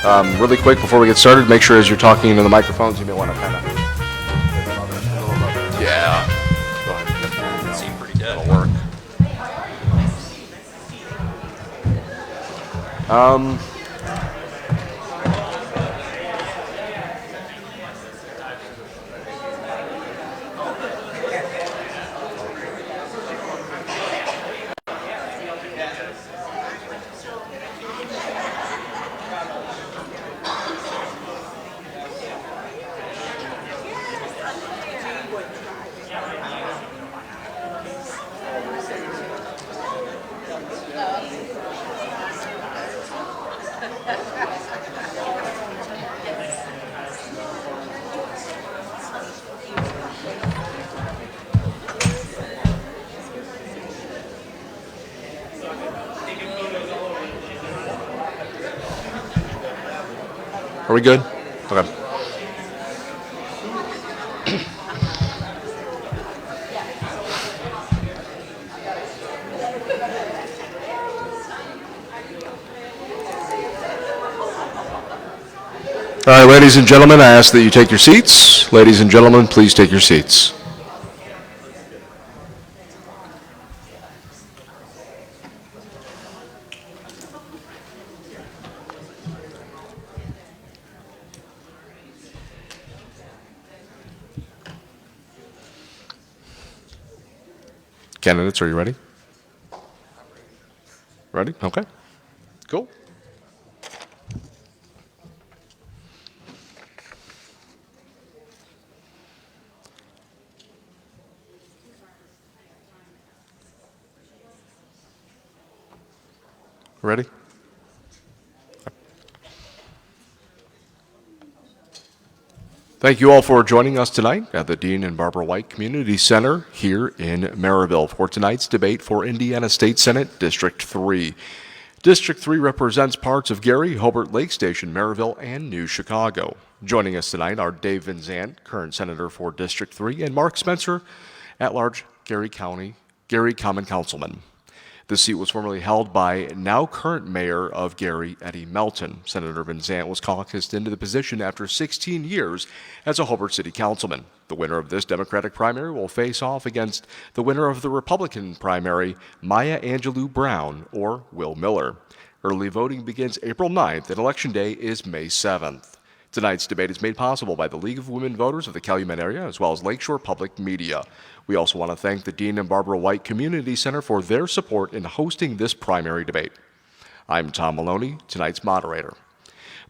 Really quick before we get started, make sure as you're talking into the microphones, you may want to kind of... Yeah. Go ahead. Seem pretty dead. That'll work. Are we good? Okay. All right, ladies and gentlemen, I ask that you take your seats. Ladies and gentlemen, please take your seats. Candidates, are you ready? Ready? Okay. Cool. Ready? Thank you all for joining us tonight at the Dean and Barbara White Community Center here in Merrillville for tonight's debate for Indiana State Senate District 3. District 3 represents parts of Gary, Hobart, Lake Station, Merrillville, and New Chicago. Joining us tonight are Dave-Vinzant, current senator for District 3, and Mark Spencer, at-large Gary Common Councilman. The seat was formerly held by now current mayor of Gary, Eddie Melton. Senator Vinzant was caucused into the position after 16 years as a Hobart City Councilman. The winner of this Democratic primary will face off against the winner of the Republican primary, Maya Angelou Brown or Will Miller. Early voting begins April 9th and Election Day is May 7th. Tonight's debate is made possible by the League of Women Voters of the Calumet area as well as Lakeshore Public Media. We also want to thank the Dean and Barbara White Community Center for their support in hosting this primary debate. I'm Tom Maloney, tonight's moderator.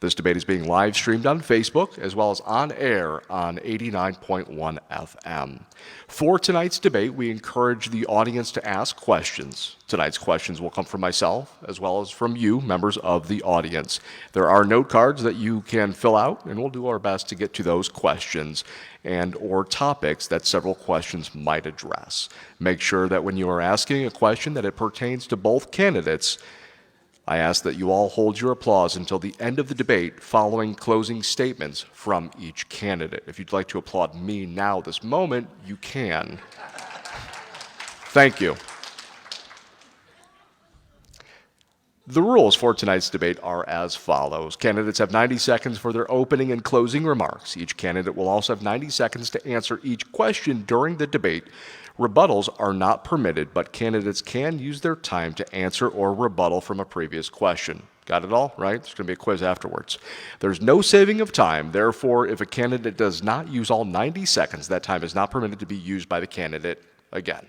This debate is being live streamed on Facebook as well as on air on 89.1 FM. For tonight's debate, we encourage the audience to ask questions. Tonight's questions will come from myself as well as from you, members of the audience. There are note cards that you can fill out, and we'll do our best to get to those questions and or topics that several questions might address. Make sure that when you are asking a question that it pertains to both candidates. I ask that you all hold your applause until the end of the debate following closing statements from each candidate. If you'd like to applaud me now, this moment, you can. Thank you. The rules for tonight's debate are as follows. Candidates have 90 seconds for their opening and closing remarks. Each candidate will also have 90 seconds to answer each question during the debate. Rebuttals are not permitted, but candidates can use their time to answer or rebuttal from a previous question. Got it all, right? There's going to be a quiz afterwards. There's no saving of time. Therefore, if a candidate does not use all 90 seconds, that time is not permitted to be used by the candidate again.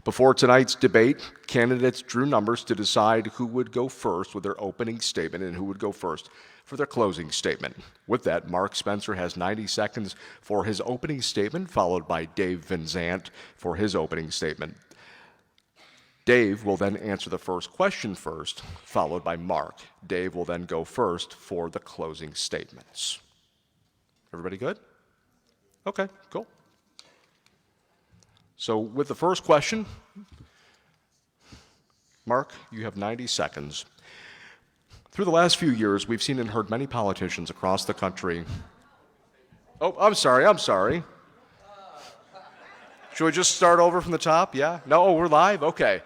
Before tonight's debate, candidates drew numbers to decide who would go first with their opening statement and who would go first for their closing statement. With that, Mark Spencer has 90 seconds for his opening statement, followed by Dave-Vinzant for his opening statement. Dave will then answer the first question first, followed by Mark. Dave will then go first for the closing statements. Everybody good? Okay, cool. So with the first question, Mark, you have 90 seconds. Through the last few years, we've seen and heard many politicians across the country. Oh, I'm sorry. Should we just start over from the top? Yeah? No, we're live? Okay.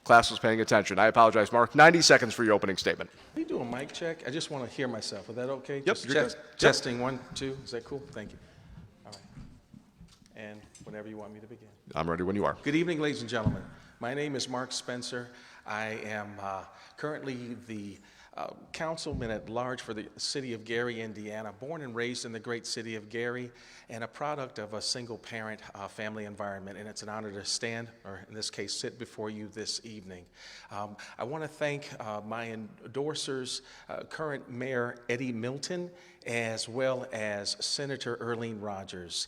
Class was paying attention. I apologize, Mark. 90 seconds for your opening statement. Can we do a mic check? I just want to hear myself. Is that okay? Yep, Just you're good. testing, 1, 2. Is that cool? Thank you. All right. And whenever you want me to begin. I'm ready when you are. Good evening, ladies and gentlemen. My name is Mark Spencer. I am currently the councilman at large for the city of Gary, Indiana, born and raised in the great city of Gary, and a product of a single-parent family environment. And it's an honor to stand, or in this case, sit before you this evening. I want to thank my endorsers, current Mayor Eddie Milton, as well as Senator Earlene Rogers.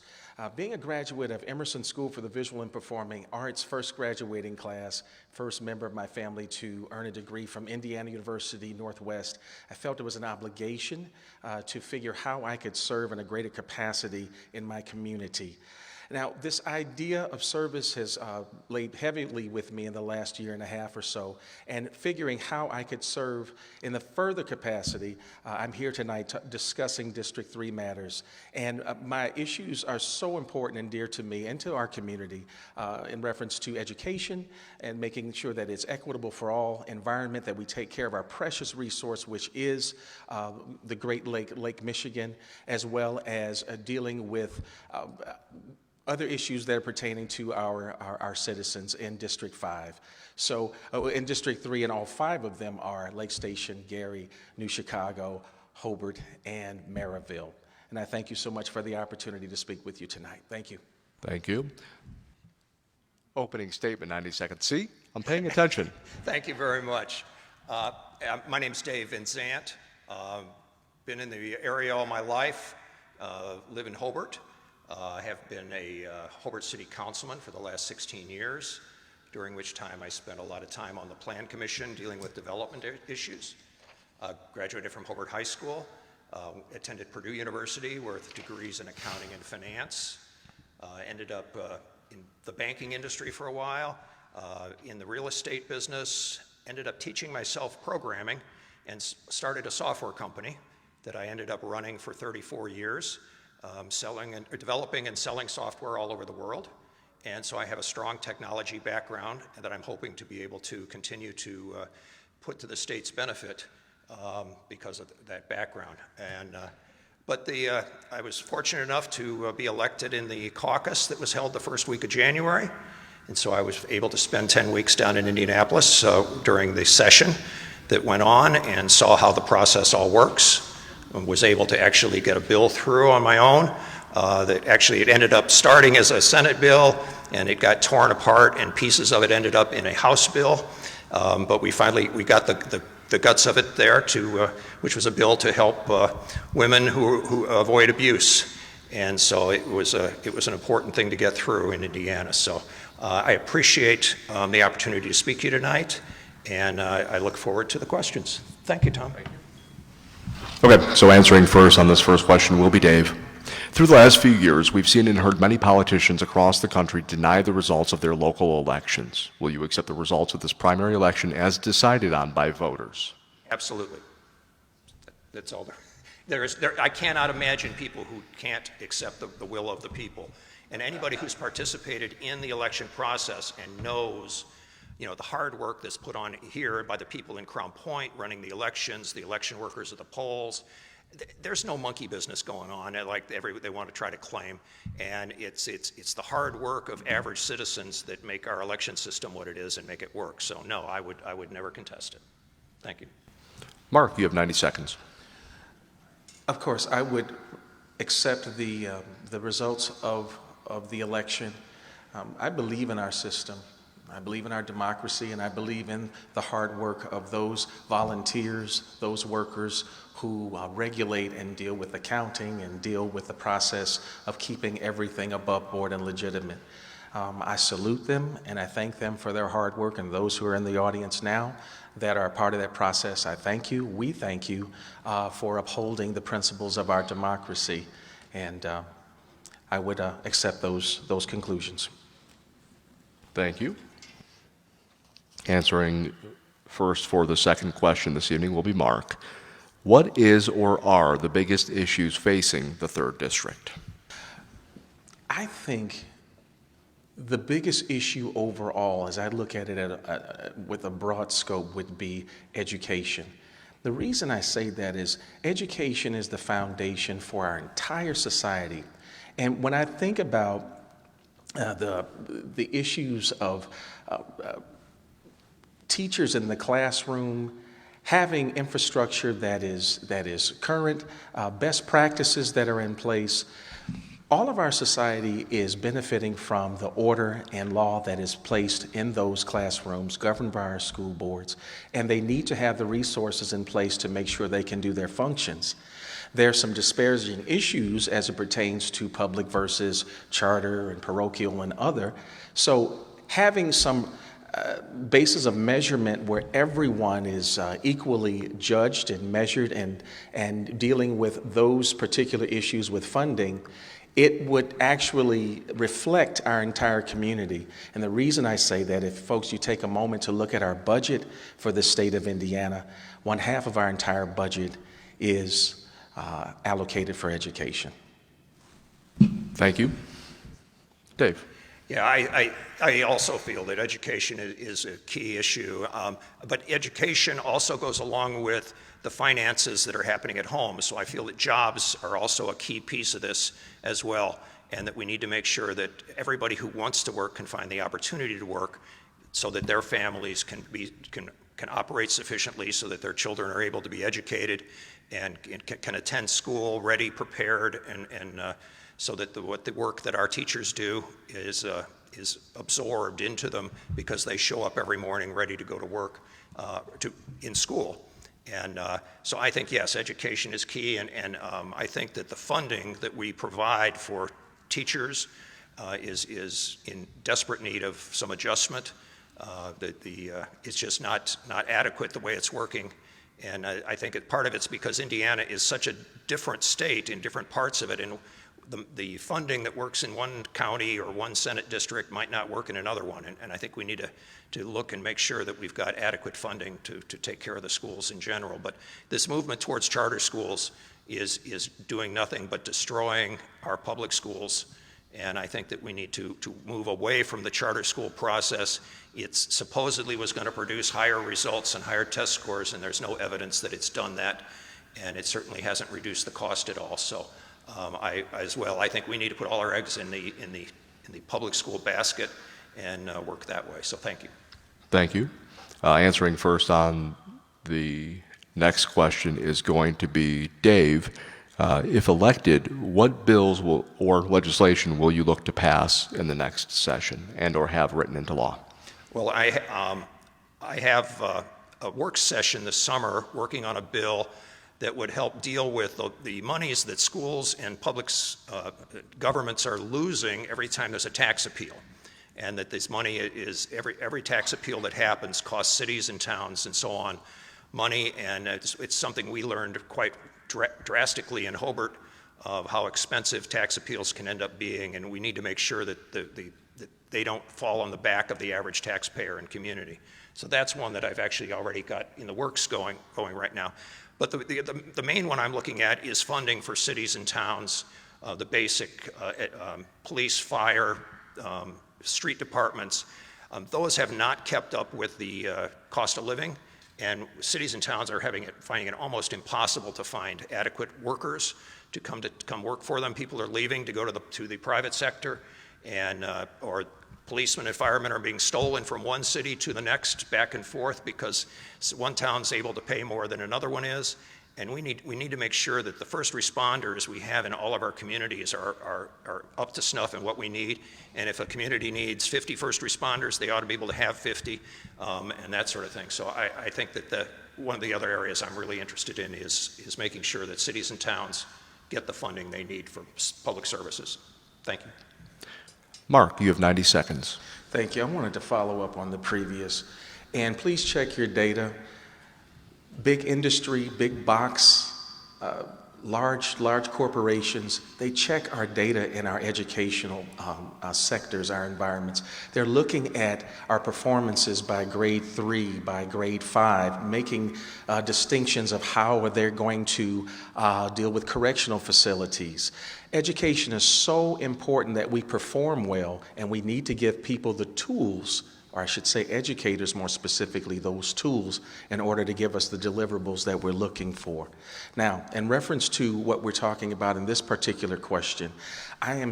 Being a graduate of Emerson School for the Visual and Performing Arts, first graduating class, first member of my family to earn a degree from Indiana University Northwest, I felt it was an obligation to figure how I could serve in a greater capacity in my community. Now, this idea of service has laid heavily with me in the last year and a half or so, and figuring how I could serve in the further capacity, I'm here tonight discussing District 3 matters. And my issues are so important and dear to me and to our community in reference to education and making sure that it's equitable for all, environment, that we take care of our precious resource, which is the Great Lake Michigan, as well as dealing with other issues that are pertaining to our citizens in District 5. So in District 3, and all 5 of them are Lake Station, Gary, New Chicago, Hobart, and Merrillville. And I thank you so much for the opportunity to speak with you tonight. Thank you. Thank you. Opening statement, 90 seconds. See, I'm paying attention. Thank you very much. My name's Dave-Vinzant. Been in the area all my life, live in Hobart. I have been a Hobart City Councilman for the last 16 years, during which time I spent a lot of time on the Plan Commission dealing with development issues. Graduated from Hobart High School, attended Purdue University with degrees in accounting and finance, ended up in the banking industry for a while, in the real estate business, ended up teaching myself programming, and started a software company that I ended up running for 34 years. Developing and selling software all over the world. And so I have a strong technology background that I'm hoping to be able to continue to put to the state's benefit because of that background. But I was fortunate enough to be elected in the caucus that was held the first week of January. And so I was able to spend 10 weeks down in Indianapolis during the session that went on and saw how the process all works. Was able to actually get a bill through on my own. That actually it ended up starting as a Senate bill, and it got torn apart, and pieces of it ended up in a House bill. But we got the guts of it there which was a bill to help women who avoid abuse. And so it was an important thing to get through in Indiana. So I appreciate the opportunity to speak to you tonight, and I look forward to the questions. Thank you, Tom. Thank you. Okay, so answering first on this first question will be Dave. Through the last few years, we've seen and heard many politicians across the country deny the results of their local elections. Will you accept the results of this primary election as decided on by voters? Absolutely. That's all there. I cannot imagine people who can't accept the will of the people. And anybody who's participated in the election process and knows the hard work that's put on here by the people in Crown Point running the elections, the election workers at the polls. There's no monkey business going on like they want to try to claim. And it's the hard work of average citizens that make our election system what it is and make it work. So no, I would never contest it. Thank you. Mark, you have 90 seconds. Of course, I would accept the results of the election. I believe in our system. I believe in our democracy, and I believe in the hard work of those volunteers, those workers who regulate and deal with accounting and deal with the process of keeping everything above board and legitimate. I salute them and I thank them for their hard work, and those who are in the audience now that are a part of that process, I thank you. We thank you for upholding the principles of our democracy, and I would accept those conclusions. Thank you. Answering first for the second question this evening will be Mark. What is or are the biggest issues facing the 3rd District? I think The biggest issue overall, as I look at it with a broad scope, would be education. The reason I say that is education is the foundation for our entire society. And when I think about the issues of teachers in the classroom, having infrastructure that is current, best practices that are in place, all of our society is benefiting from the order and law that is placed in those classrooms, governed by our school boards, and they need to have the resources in place to make sure they can do their functions. There are some disparaging issues as it pertains to public versus charter and parochial and other. So having some basis of measurement where everyone is equally judged and measured and dealing with those particular issues with funding, it would actually reflect our entire community. And the reason I say that, if folks, you take a moment to look at our budget for the state of Indiana, 1/2 of our entire budget is allocated for education. Thank you. Dave. Yeah, I also feel that education is a key issue, but education also goes along with the finances that are happening at home. So I feel that jobs are also a key piece of this as well, and that we need to make sure that everybody who wants to work can find the opportunity to work so that their families can operate sufficiently so that their children are able to be educated and can attend school ready, prepared, and so that what the work that our teachers do is absorbed into them because they show up every morning ready to go to work in school. And so I think, yes, education is key, and I think that the funding that we provide for teachers is in desperate need of some adjustment. It's just not adequate the way it's working. And I think part of it's because Indiana is such a different state in different parts of it, and the funding that works in one county or one Senate district might not work in another one. And I think we need to look and make sure that we've got adequate funding to take care of the schools in general. But this movement towards charter schools is doing nothing but destroying our public schools. And I think that we need to move away from the charter school process. It supposedly was going to produce higher results and higher test scores, and there's no evidence that it's done that. And it certainly hasn't reduced the cost at all. So I think we need to put all our eggs in the public school basket and work that way. So thank you. Thank you. Answering first on the next question is going to be Dave. If elected, what bills or legislation will you look to pass in the next session and/or have written into law? Well, I have a work session this summer working on a bill that would help deal with the monies that schools and public governments are losing every time there's a tax appeal. And that this money is, every tax appeal that happens costs cities and towns and so on money, and it's something we learned quite drastically in Hobart of how expensive tax appeals can end up being, and we need to make sure that they don't fall on the back of the average taxpayer and community. So that's one that I've actually already got in the works going right now. But the main one I'm looking at is funding for cities and towns, the basic police, fire, street departments. Those have not kept up with the cost of living, and cities and towns are finding it almost impossible to find adequate workers to come work for them. People are leaving to go to the private sector, and or policemen and firemen are being stolen from one city to the next, back and forth, because one town's able to pay more than another one is. And we need to make sure that the first responders we have in all of our communities are up to snuff in what we need. And if a community needs 50 first responders, they ought to be able to have 50, and that sort of thing. So I think that one of the other areas I'm really interested in is making sure that cities and towns get the funding they need for public services. Thank you. Mark, you have 90 seconds. Thank you. I wanted to follow up on the previous, and please check your data. Big industry, big box large corporations, they check our data in our educational sectors, our environments. They're looking at our performances by grade 3, by grade 5, making distinctions of how they're going to deal with correctional facilities. Education is so important that we perform well, and we need to give people the tools, or I should say educators more specifically, those tools in order to give us the deliverables that we're looking for. Now, in reference to what we're talking about in this particular question, I am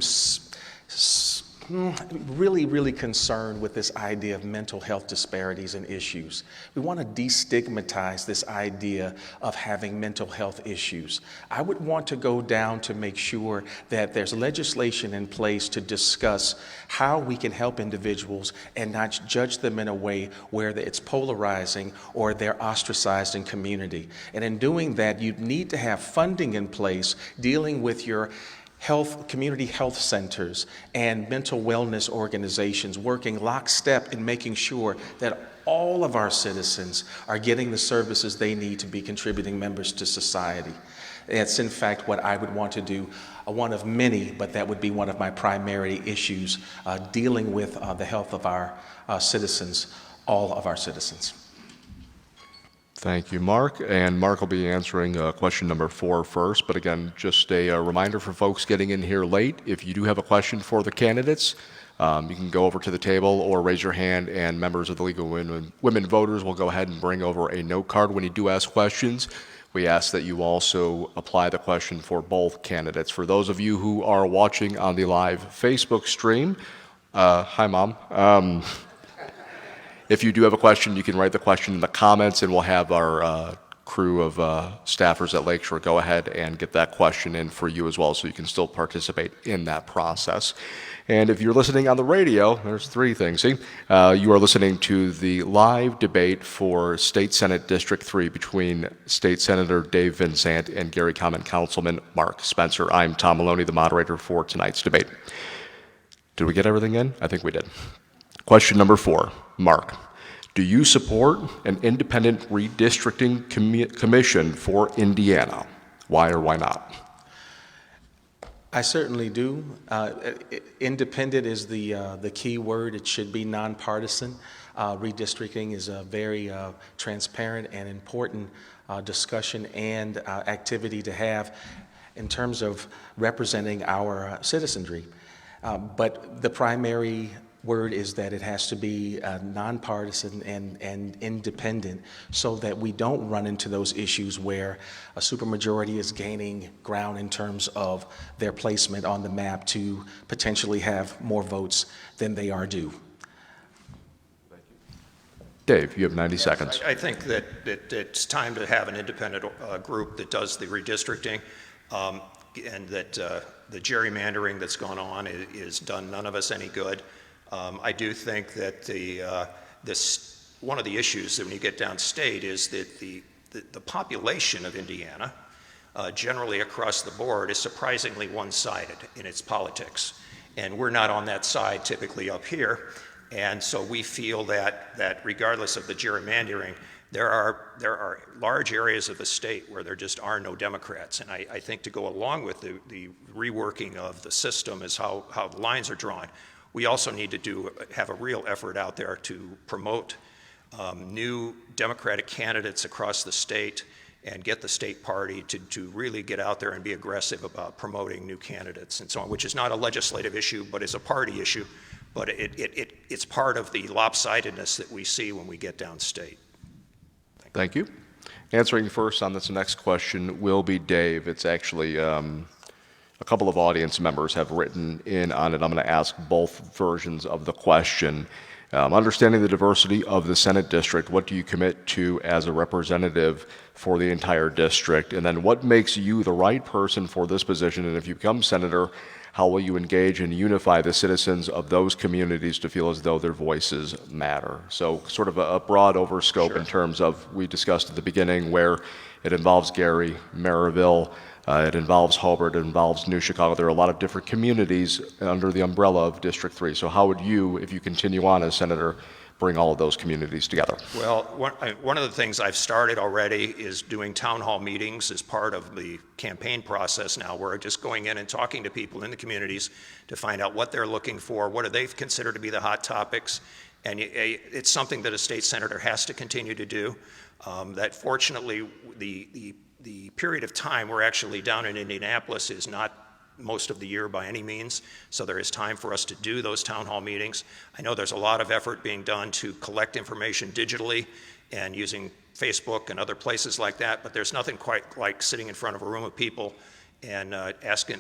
really concerned with this idea of mental health disparities and issues. We want to destigmatize this idea of having mental health issues. I would want to go down to make sure that there's legislation in place to discuss how we can help individuals and not judge them in a way where it's polarizing or they're ostracized in community. And in doing that, you need to have funding in place dealing with your community health centers and mental wellness organizations working lockstep in making sure that all of our citizens are getting the services they need to be contributing members to society. It's in fact what I would want to do, one of many, but that would be one of my primary issues, dealing with the health of our citizens, all of our citizens. Thank you, Mark. And Mark will be answering question number 4 first. But again, just a reminder for folks getting in here late, if you do have a question for the candidates, you can go over to the table or raise your hand, and members of the League of Women Voters will go ahead and bring over a note card when you do ask questions. We ask that you also apply the question for both candidates. For those of you who are watching on the live Facebook stream, hi, Mom. If you do have a question, you can write the question in the comments, and we'll have our crew of staffers at Lakeshore go ahead and get that question in for you as well, so you can still participate in that process. And if you're listening on the radio, there's 3 things. See, you are listening to the live debate for State Senate District 3 between State Senator Dave-Vinzant and Gary Councilman Mark Spencer. I'm Tom Maloney, the moderator for tonight's debate. Did we get everything in? I think we did. Question number 4, Mark. Do you support an independent redistricting commission for Indiana? Why or why not? I certainly do. Independent is the key word. It should be nonpartisan. Redistricting is a very transparent and important discussion and activity to have in terms of representing our citizenry. But the primary word is that it has to be nonpartisan and independent, so that we don't run into those issues where a supermajority is gaining ground in terms of their placement on the map to potentially have more votes than they are due. Dave, you have 90 seconds. I think that it's time to have an independent group that does the redistricting, and that the gerrymandering that's gone on is done none of us any good. I do think that one of the issues that when you get downstate is that the population of Indiana, generally across the board, is surprisingly one-sided in its politics. And we're not on that side typically up here. And so we feel that regardless of the gerrymandering, there are large areas of the state where there just are no Democrats. And I think to go along with the reworking of the system is how the lines are drawn. We also need to have a real effort out there to promote new Democratic candidates across the state and get the state party to really get out there and be aggressive about promoting new candidates and so on, which is not a legislative issue, but is a party issue. But it's part of the lopsidedness that we see when we get downstate. Thank you. Answering first on this next question will be Dave. It's actually a couple of audience members have written in on it. I'm going to ask both versions of the question. Understanding the diversity of the Senate district, what do you commit to as a representative for the entire district? And then what makes you the right person for this position? And if you become senator, how will you engage and unify the citizens of those communities to feel as though their voices matter? So sort of a broad overscope. Sure. In terms of, we discussed at the beginning where it involves Gary, Merrillville, it involves Hobart, it involves New Chicago. There are a lot of different communities under the umbrella of District 3. So how would you, if you continue on as senator, bring all of those communities together? Well, one of the things I've started already is doing town hall meetings as part of the campaign process now. We're just going in and talking to people in the communities to find out what they're looking for, what do they consider to be the hot topics, and it's something that a state senator has to continue to do. That fortunately, the period of time we're actually down in Indianapolis is not most of the year by any means, so there is time for us to do those town hall meetings. I know there's a lot of effort being done to collect information digitally and using Facebook and other places like that, but there's nothing quite like sitting in front of a room of people and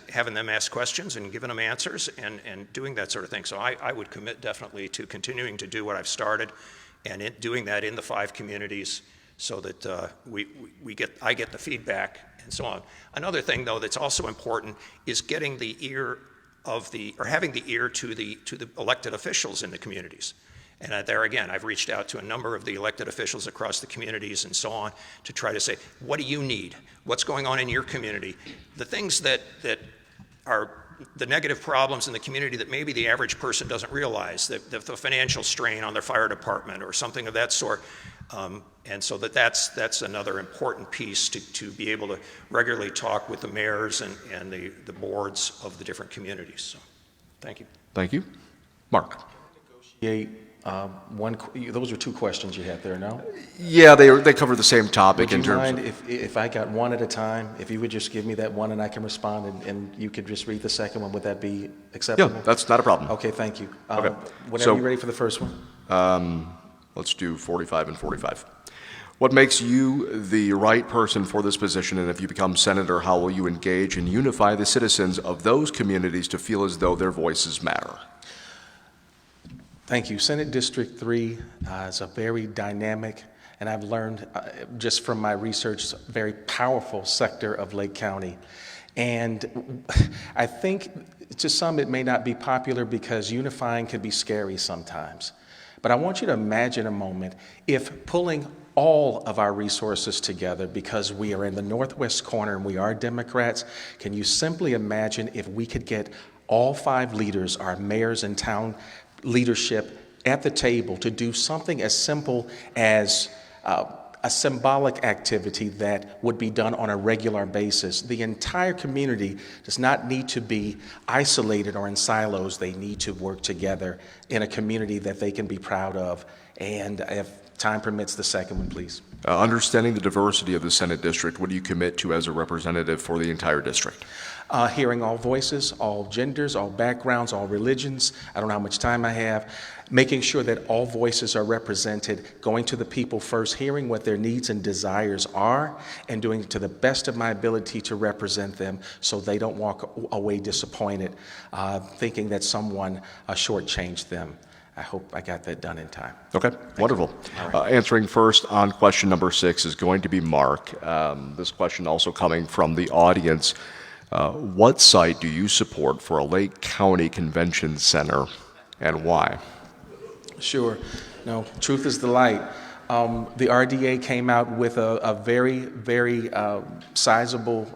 having them ask questions and giving them answers and doing that sort of thing. So I would commit definitely to continuing to do what I've started and doing that in the 5 communities so that I get the feedback and so on. Another thing, though, that's also important is getting the ear having the ear to the elected officials in the communities. And there again, I've reached out to a number of the elected officials across the communities and so on to try to say, what do you need? What's going on in your community? The things that are the negative problems in the community that maybe the average person doesn't realize, the financial strain on their fire department or something of that sort. And so that's another important piece to be able to regularly talk with the mayors and the boards of the different communities. So, thank you. Thank you. Mark. Those are 2 questions you had there, no? Yeah, they cover the same topic. Would you in mind terms if I got one at a time? If you would just give me that one and I can respond and you could just read the second one, would that be acceptable? Yeah, that's not a problem. Okay, thank you. Okay. Whenever you're ready for the first one. Let's do 45 and 45. What makes you the right person for this position, and if you become senator, how will you engage and unify the citizens of those communities to feel as though their voices matter? Thank you. Senate District 3 is a very dynamic, and I've learned just from my research, very powerful sector of Lake County. And I think to some it may not be popular because unifying can be scary sometimes. But I want you to imagine a moment if pulling all of our resources together, because we are in the northwest corner and we are Democrats, can you simply imagine if we could get all 5 leaders, our mayors and town leadership, at the table to do something as simple as a symbolic activity that would be done on a regular basis. The entire community does not need to be isolated or in silos. They need to work together in a community that they can be proud of. And if time permits, the second one, please. Understanding the diversity of the Senate district, what do you commit to as a representative for the entire district? Hearing all voices, all genders, all backgrounds, all religions. I don't know how much time I have. Making sure that all voices are represented, going to the people first, hearing what their needs and desires are, and doing to the best of my ability to represent them so they don't walk away disappointed, thinking that someone shortchanged them. I hope I got that done in time. Okay, wonderful. Answering first on question number 6 is going to be Mark. This question also coming from the audience. What site do you support for a Lake County Convention Center and why? Sure. No, truth is the light. The RDA came out with a very, very sizable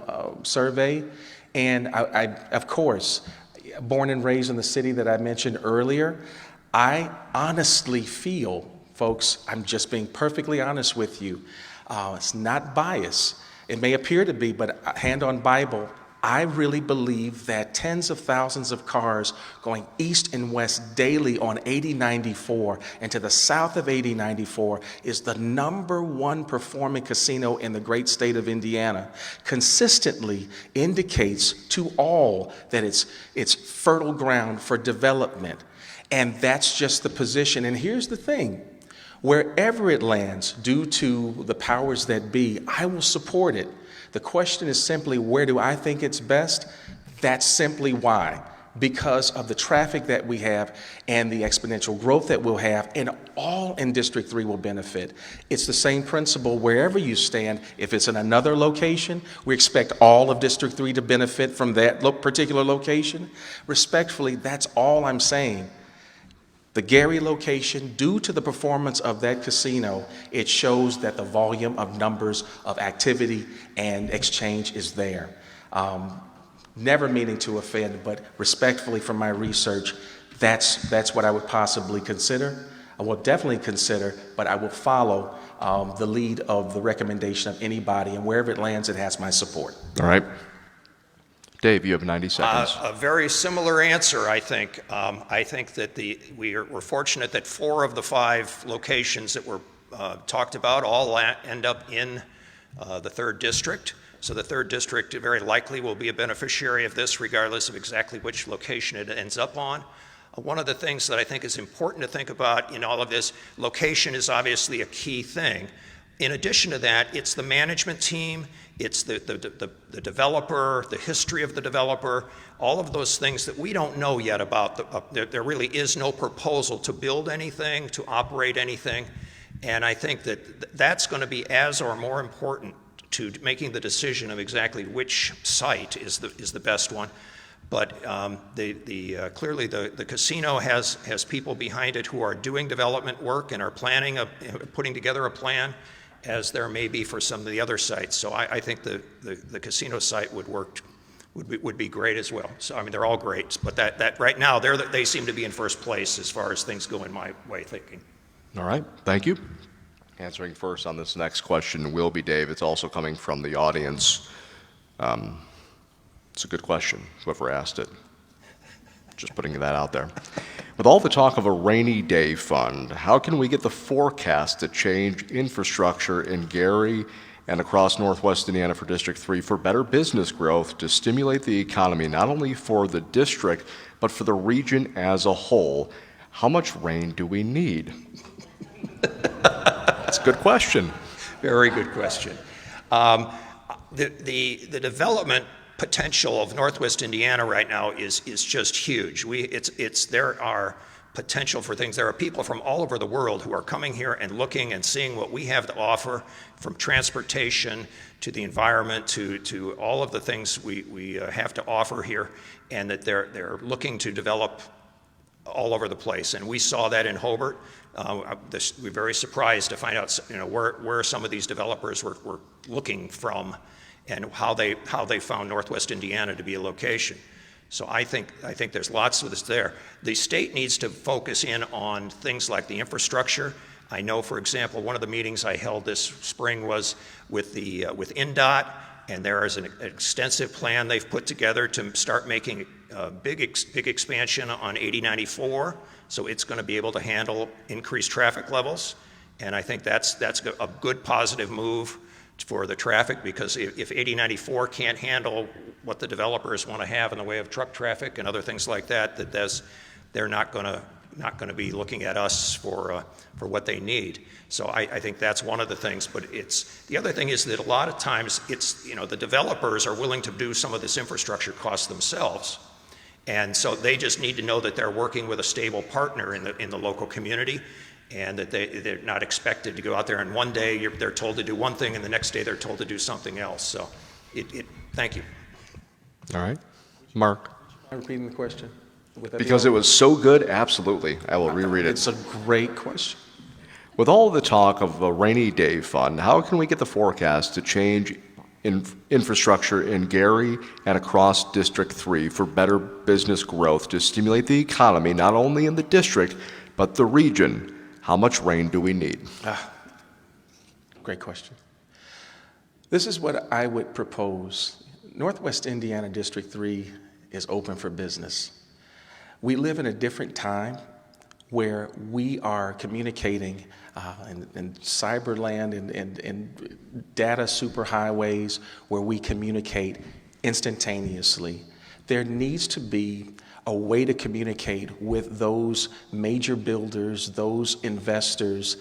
survey. And I, of course, born and raised in the city that I mentioned earlier, I honestly feel, folks, I'm just being perfectly honest with you, it's not bias. It may appear to be, but hand on Bible, I really believe that tens of thousands of cars going east and west daily on 8094 and to the south of 8094 is the #1 performing casino in the great state of Indiana. Consistently indicates to all that it's fertile ground for development. And that's just the position. And here's the thing. Wherever it lands, due to the powers that be, I will support it. The question is simply, where do I think it's best? That's simply why. Because of the traffic that we have and the exponential growth that we'll have, and all in District 3 will benefit. It's the same principle wherever you stand. If it's in another location, we expect all of District 3 to benefit from that particular location. Respectfully, that's all I'm saying. The Gary location, due to the performance of that casino, it shows that the volume of numbers of activity and exchange is there. Never meaning to offend, but respectfully from my research, that's what I would possibly consider. I will definitely consider, but I will follow the lead of the recommendation of anybody, and wherever it lands, it has my support. All right. Dave, you have 90 seconds. A very similar answer, I think. I think that we're fortunate that 4 of the 5 locations that were talked about all end up in the 3rd district. So the 3rd district very likely will be a beneficiary of this, regardless of exactly which location it ends up on. One of the things that I think is important to think about in all of this, location is obviously a key thing. In addition to that, it's the management team, it's the developer, the history of the developer, all of those things that we don't know yet about. There really is no proposal to build anything, to operate anything, and I think that that's going to be as or more important to making the decision of exactly which site is the best one. But clearly the casino has people behind it who are doing development work and are putting together a plan, as there may be for some of the other sites. So I think the casino site would be great as well. So I mean, they're all great, but that right now they seem to be in first place as far as things go in my way of thinking. All right, thank you. Answering first on this next question will be Dave. It's also coming from the audience. It's a good question, whoever asked it. Just putting that out there. With all the talk of a rainy day fund, how can we get the forecast to change infrastructure in Gary and across Northwest Indiana for District 3 for better business growth to stimulate the economy, not only for the district, but for the region as a whole? How much rain do we need? That's a good question. Very good question. The development potential of Northwest Indiana right now is just huge. There are potential for things. There are people from all over the world who are coming here and looking and seeing what we have to offer, from transportation to the environment to all of the things we have to offer here, and that they're looking to develop all over the place. And we saw that in Hobart. We're very surprised to find out where some of these developers were looking from, and how they found Northwest Indiana to be a location. So I think there's lots of this there. The state needs to focus in on things like the infrastructure. I know, for example, one of the meetings I held this spring was with INDOT, and there is an extensive plan they've put together to start making a big expansion on 8094. So it's going to be able to handle increased traffic levels, and I think that's a good positive move for the traffic, because if 8094 can't handle what the developers want to have in the way of truck traffic and other things like that, they're not going to be looking at us for what they need. So I think that's one of the things. But the other thing is that a lot of times the developers are willing to do some of this infrastructure cost themselves, and so they just need to know that they're working with a stable partner in the local community, and that they're not expected to go out there and one day they're told to do one thing and the next day they're told to do something else. So thank you. All right. Mark? Am I repeating the question? Because it was so good, absolutely. I will reread it. It's a great question. With all the talk of a rainy day fund, how can we get the forecast to change infrastructure in Gary and across District 3 for better business growth to stimulate the economy, not only in the district, but the region? How much rain do we need? Great question. This is what I would propose. Northwest Indiana District 3 is open for business. We live in a different time where we are communicating in cyberland and data superhighways where we communicate instantaneously. There needs to be a way to communicate with those major builders, those investors,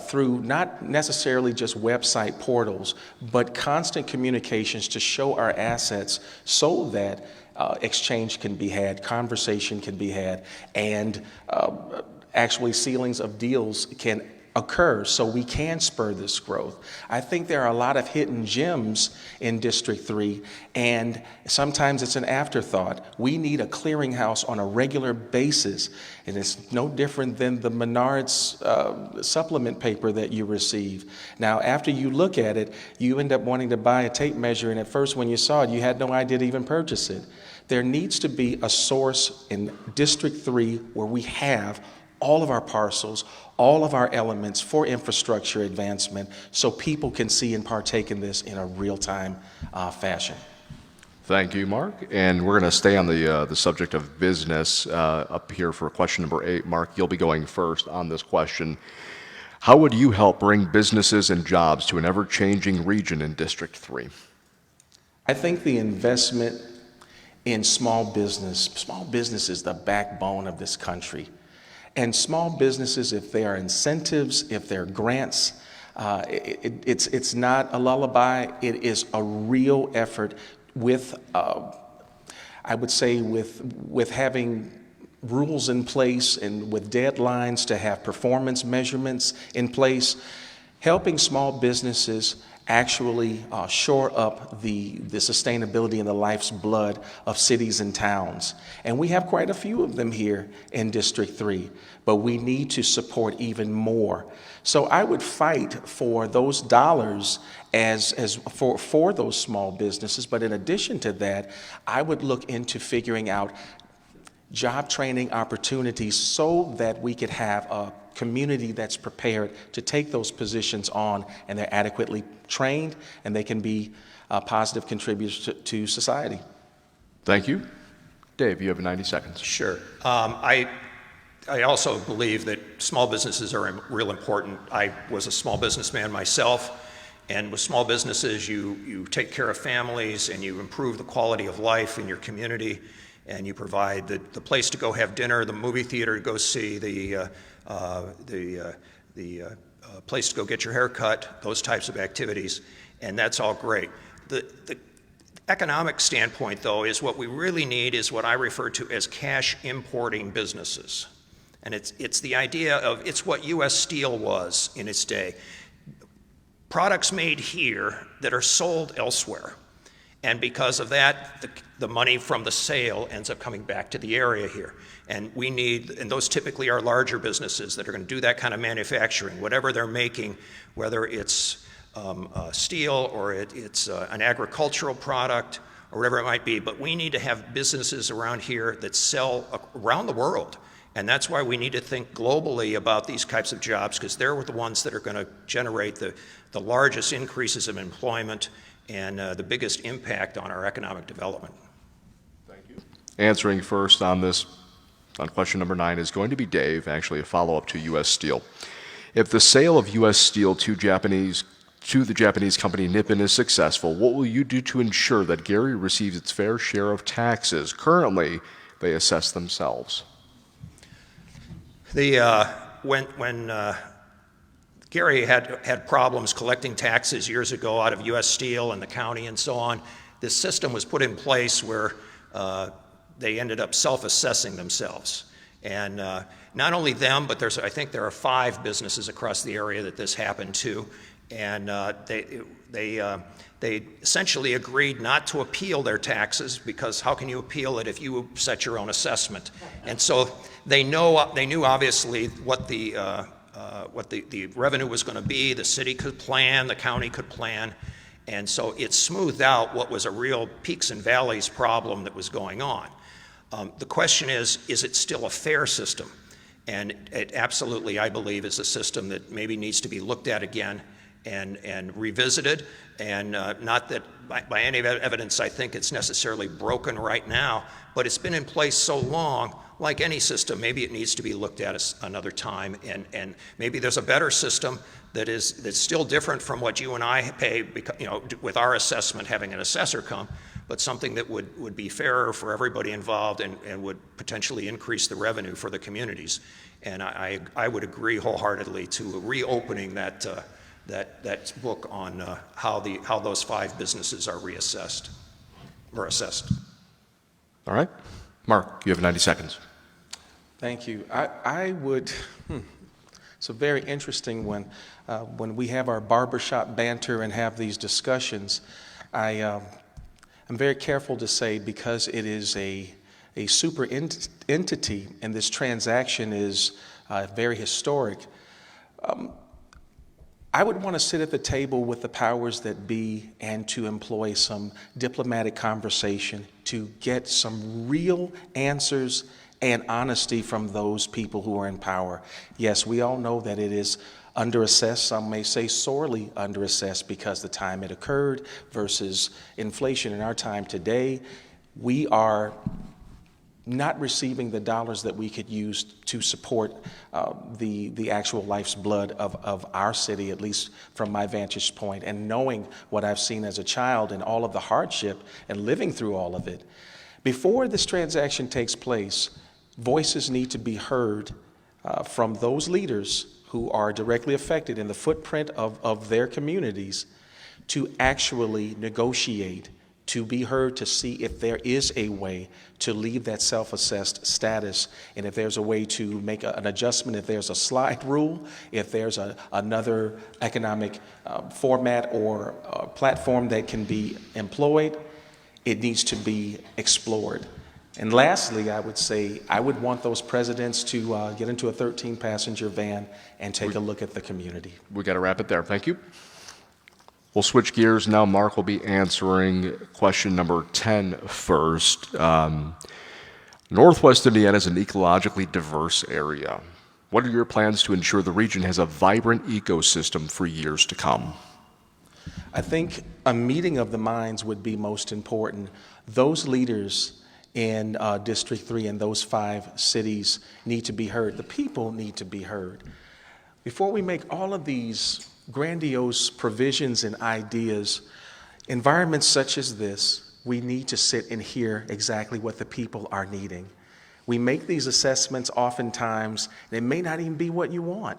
through not necessarily just website portals, but constant communications to show our assets so that exchange can be had, conversation can be had, and actually sealings of deals can occur so we can spur this growth. I think there are a lot of hidden gems in District 3, and sometimes it's an afterthought. We need a clearinghouse on a regular basis, and it's no different than the Menards supplement paper that you receive. Now, after you look at it, you end up wanting to buy a tape measure, and at first when you saw it, you had no idea to even purchase it. There needs to be a source in District 3 where we have all of our parcels, all of our elements for infrastructure advancement so people can see and partake in this in a real-time fashion. Thank you, Mark. And we're going to stay on the subject of business up here for question number 8. Mark, you'll be going first on this question. How would you help bring businesses and jobs to an ever-changing region in District 3? I think the investment in small business is the backbone of this country. And small businesses, if there are incentives, if there are grants, it's not a lullaby. It is a real effort with, I would say, with having rules in place and with deadlines to have performance measurements in place, helping small businesses actually shore up the sustainability and the life's blood of cities and towns. And we have quite a few of them here in District 3, but we need to support even more. So I would fight for those dollars for those small businesses, but in addition to that, I would look into figuring out job training opportunities so that we could have a community that's prepared to take those positions on, and they're adequately trained and they can be positive contributors to society. Thank you. Dave, you have 90 seconds. Sure. I also believe that small businesses are real important. I was a small businessman myself, and with small businesses, you take care of families and you improve the quality of life in your community, and you provide the place to go have dinner, the movie theater to go see, the place to go get your hair cut, those types of activities, and that's all great. The economic standpoint, though, is what we really need is what I refer to as cash importing businesses. And it's the idea of, it's what U.S. Steel was in its day. Products made here that are sold elsewhere. And because of that, the money from the sale ends up coming back to the area here. And and those typically are larger businesses that are going to do that kind of manufacturing, whatever they're making, whether it's steel or it's an agricultural product or whatever it might be. But we need to have businesses around here that sell around the world. And that's why we need to think globally about these types of jobs, because they're the ones that are going to generate the largest increases of employment and the biggest impact on our economic development. Thank you. Answering first on question number 9 is going to be Dave, actually a follow-up to U.S. Steel. If the sale of U.S. Steel to the Japanese company Nippon is successful, what will you do to ensure that Gary receives its fair share of taxes? Currently, they assess themselves. When Gary had problems collecting taxes years ago out of U.S. Steel and the county and so on, this system was put in place where they ended up self-assessing themselves. And not only them, but I think there are 5 businesses across the area that this happened to. And they essentially agreed not to appeal their taxes, because how can you appeal it if you set your own assessment? And so they knew obviously what the revenue was going to be. The city could plan, the county could plan, and so it smoothed out what was a real peaks and valleys problem that was going on. The question is it still a fair system? And it absolutely, I believe, is a system that maybe needs to be looked at again and revisited, and not that by any evidence I think it's necessarily broken right now, but it's been in place so long. Like any system, maybe it needs to be looked at another time, and maybe there's a better system that's still different from what you and I pay, because, with our assessment having an assessor come, but something that would be fairer for everybody involved and would potentially increase the revenue for the communities. And I would agree wholeheartedly to reopening that book on how those 5 businesses are reassessed or assessed. All right. Mark, you have 90 seconds. Thank you. I would, it's very interesting when we have our barbershop banter and have these discussions. I'm very careful to say, because it is a super entity and this transaction is very historic, I would want to sit at the table with the powers that be and to employ some diplomatic conversation to get some real answers and honesty from those people who are in power. Yes, we all know that it is underassessed, some may say sorely underassessed, because the time it occurred versus inflation in our time today. We are not receiving the dollars that we could use to support the actual life's blood of our city, at least from my vantage point, and knowing what I've seen as a child and all of the hardship and living through all of it. Before this transaction takes place, voices need to be heard from those leaders who are directly affected in the footprint of their communities to actually negotiate, to be heard, to see if there is a way to leave that self-assessed status, and if there's a way to make an adjustment, if there's a slide rule, if there's another economic format or platform that can be employed, it needs to be explored. And lastly, I would say I would want those presidents to get into a 13-passenger van and take a look at the community. We got to wrap it there. Thank you. We'll switch gears now. Mark will be answering question number 10 first. Northwest Indiana is an ecologically diverse area. What are your plans to ensure the region has a vibrant ecosystem for years to come? I think a meeting of the minds would be most important. Those leaders in District 3 and those 5 cities need to be heard. The people need to be heard. Before we make all of these grandiose provisions and ideas, environments such as this, we need to sit and hear exactly what the people are needing. We make these assessments oftentimes, and it may not even be what you want.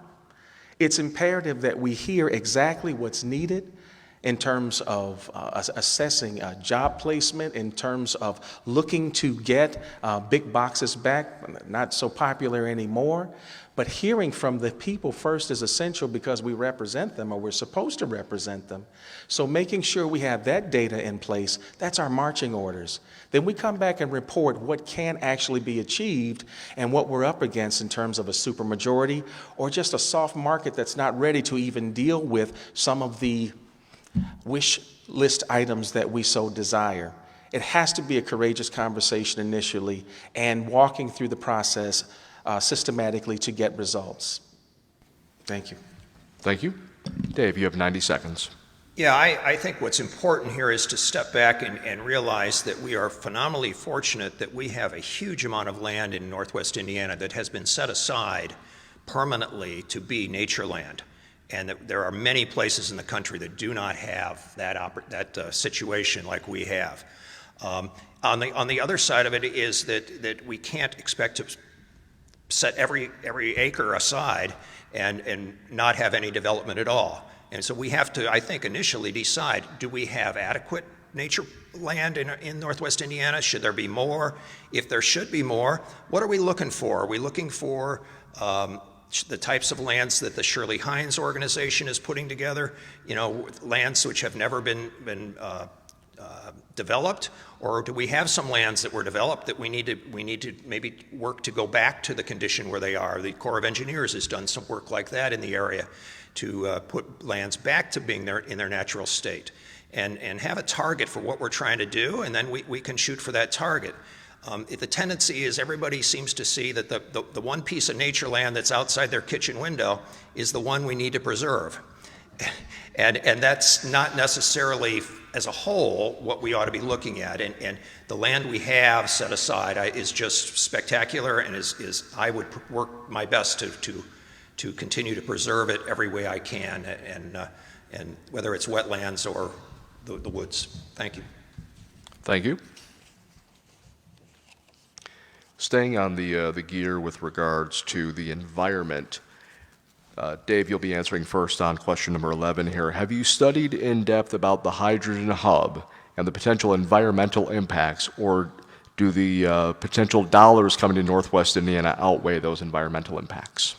It's imperative that we hear exactly what's needed in terms of assessing job placement, in terms of looking to get big boxes back, not so popular anymore. But hearing from the people first is essential because we represent them, or we're supposed to represent them. So making sure we have that data in place, that's our marching orders. Then we come back and report what can actually be achieved and what we're up against in terms of a supermajority or just a soft market that's not ready to even deal with some of the wish list items that we so desire. It has to be a courageous conversation initially and walking through the process systematically to get results. Thank you. Thank you. Dave, you have 90 seconds. Yeah, I think what's important here is to step back and realize that we are phenomenally fortunate that we have a huge amount of land in Northwest Indiana that has been set aside permanently to be nature land. And that there are many places in the country that do not have that situation like we have. On the other side of it is that we can't expect to set every acre aside and not have any development at all. And so we have to, I think, initially decide, do we have adequate nature land in Northwest Indiana? Should there be more? If there should be more, what are we looking for? Are we looking for the types of lands that the Shirley Hines organization is putting together, lands which have never been developed, or do we have some lands that were developed that we need to maybe work to go back to the condition where they are? The Corps of Engineers has done some work like that in the area to put lands back to being in their natural state, and have a target for what we're trying to do, and then we can shoot for that target. The tendency is everybody seems to see that the one piece of nature land that's outside their kitchen window is the one we need to preserve. And that's not necessarily, as a whole, what we ought to be looking at. And the land we have set aside is just spectacular, and is I would work my best to continue to preserve it every way I can, and whether it's wetlands or the woods. Thank you. Thank you. Staying on the gear with regards to the environment, Dave, you'll be answering first on question number 11 here. Have you studied in depth about the hydrogen hub and the potential environmental impacts, or do the potential dollars coming to Northwest Indiana outweigh those environmental impacts?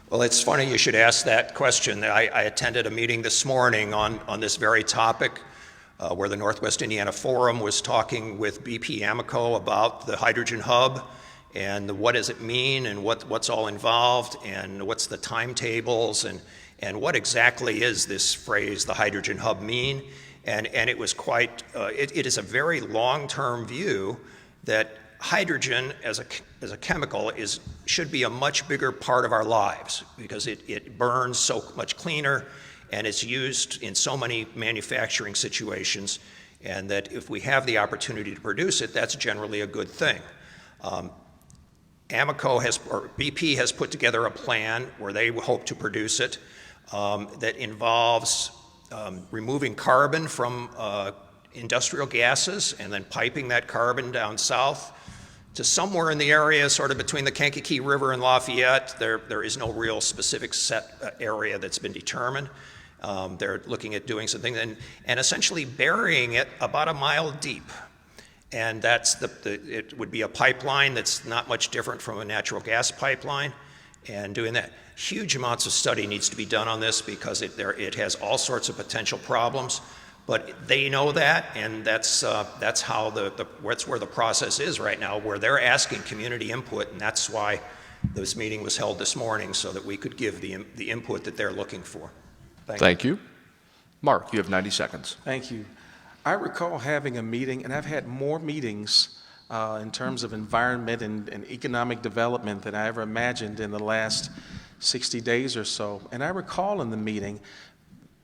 Well, it's funny you should ask that question. I attended a meeting this morning on this very topic where the Northwest Indiana Forum was talking with BP Amoco about the hydrogen hub and what does it mean and what's all involved and what's the timetables and what exactly is this phrase, the hydrogen hub, mean. And it was quite, it is a very long-term view that hydrogen as a chemical should be a much bigger part of our lives because it burns so much cleaner and it's used in so many manufacturing situations, and that if we have the opportunity to produce it, that's generally a good thing. BP has put together a plan where they hope to produce it that involves removing carbon from industrial gases and then piping that carbon down south to somewhere in the area sort of between the Kankakee River and Lafayette. There is no real specific set area that's been determined. They're looking at doing something and essentially burying it about a mile deep. And it would be a pipeline that's not much different from a natural gas pipeline, and doing that. Huge amounts of study needs to be done on this because it has all sorts of potential problems, but they know that, and that's how that's where the process is right now, where they're asking community input, and that's why this meeting was held this morning, so that we could give the input that they're looking for. Thank you. Mark, you have 90 seconds. Thank you. I recall having a meeting, and I've had more meetings in terms of environment and economic development than I ever imagined in the last 60 days or so. And I recall in the meeting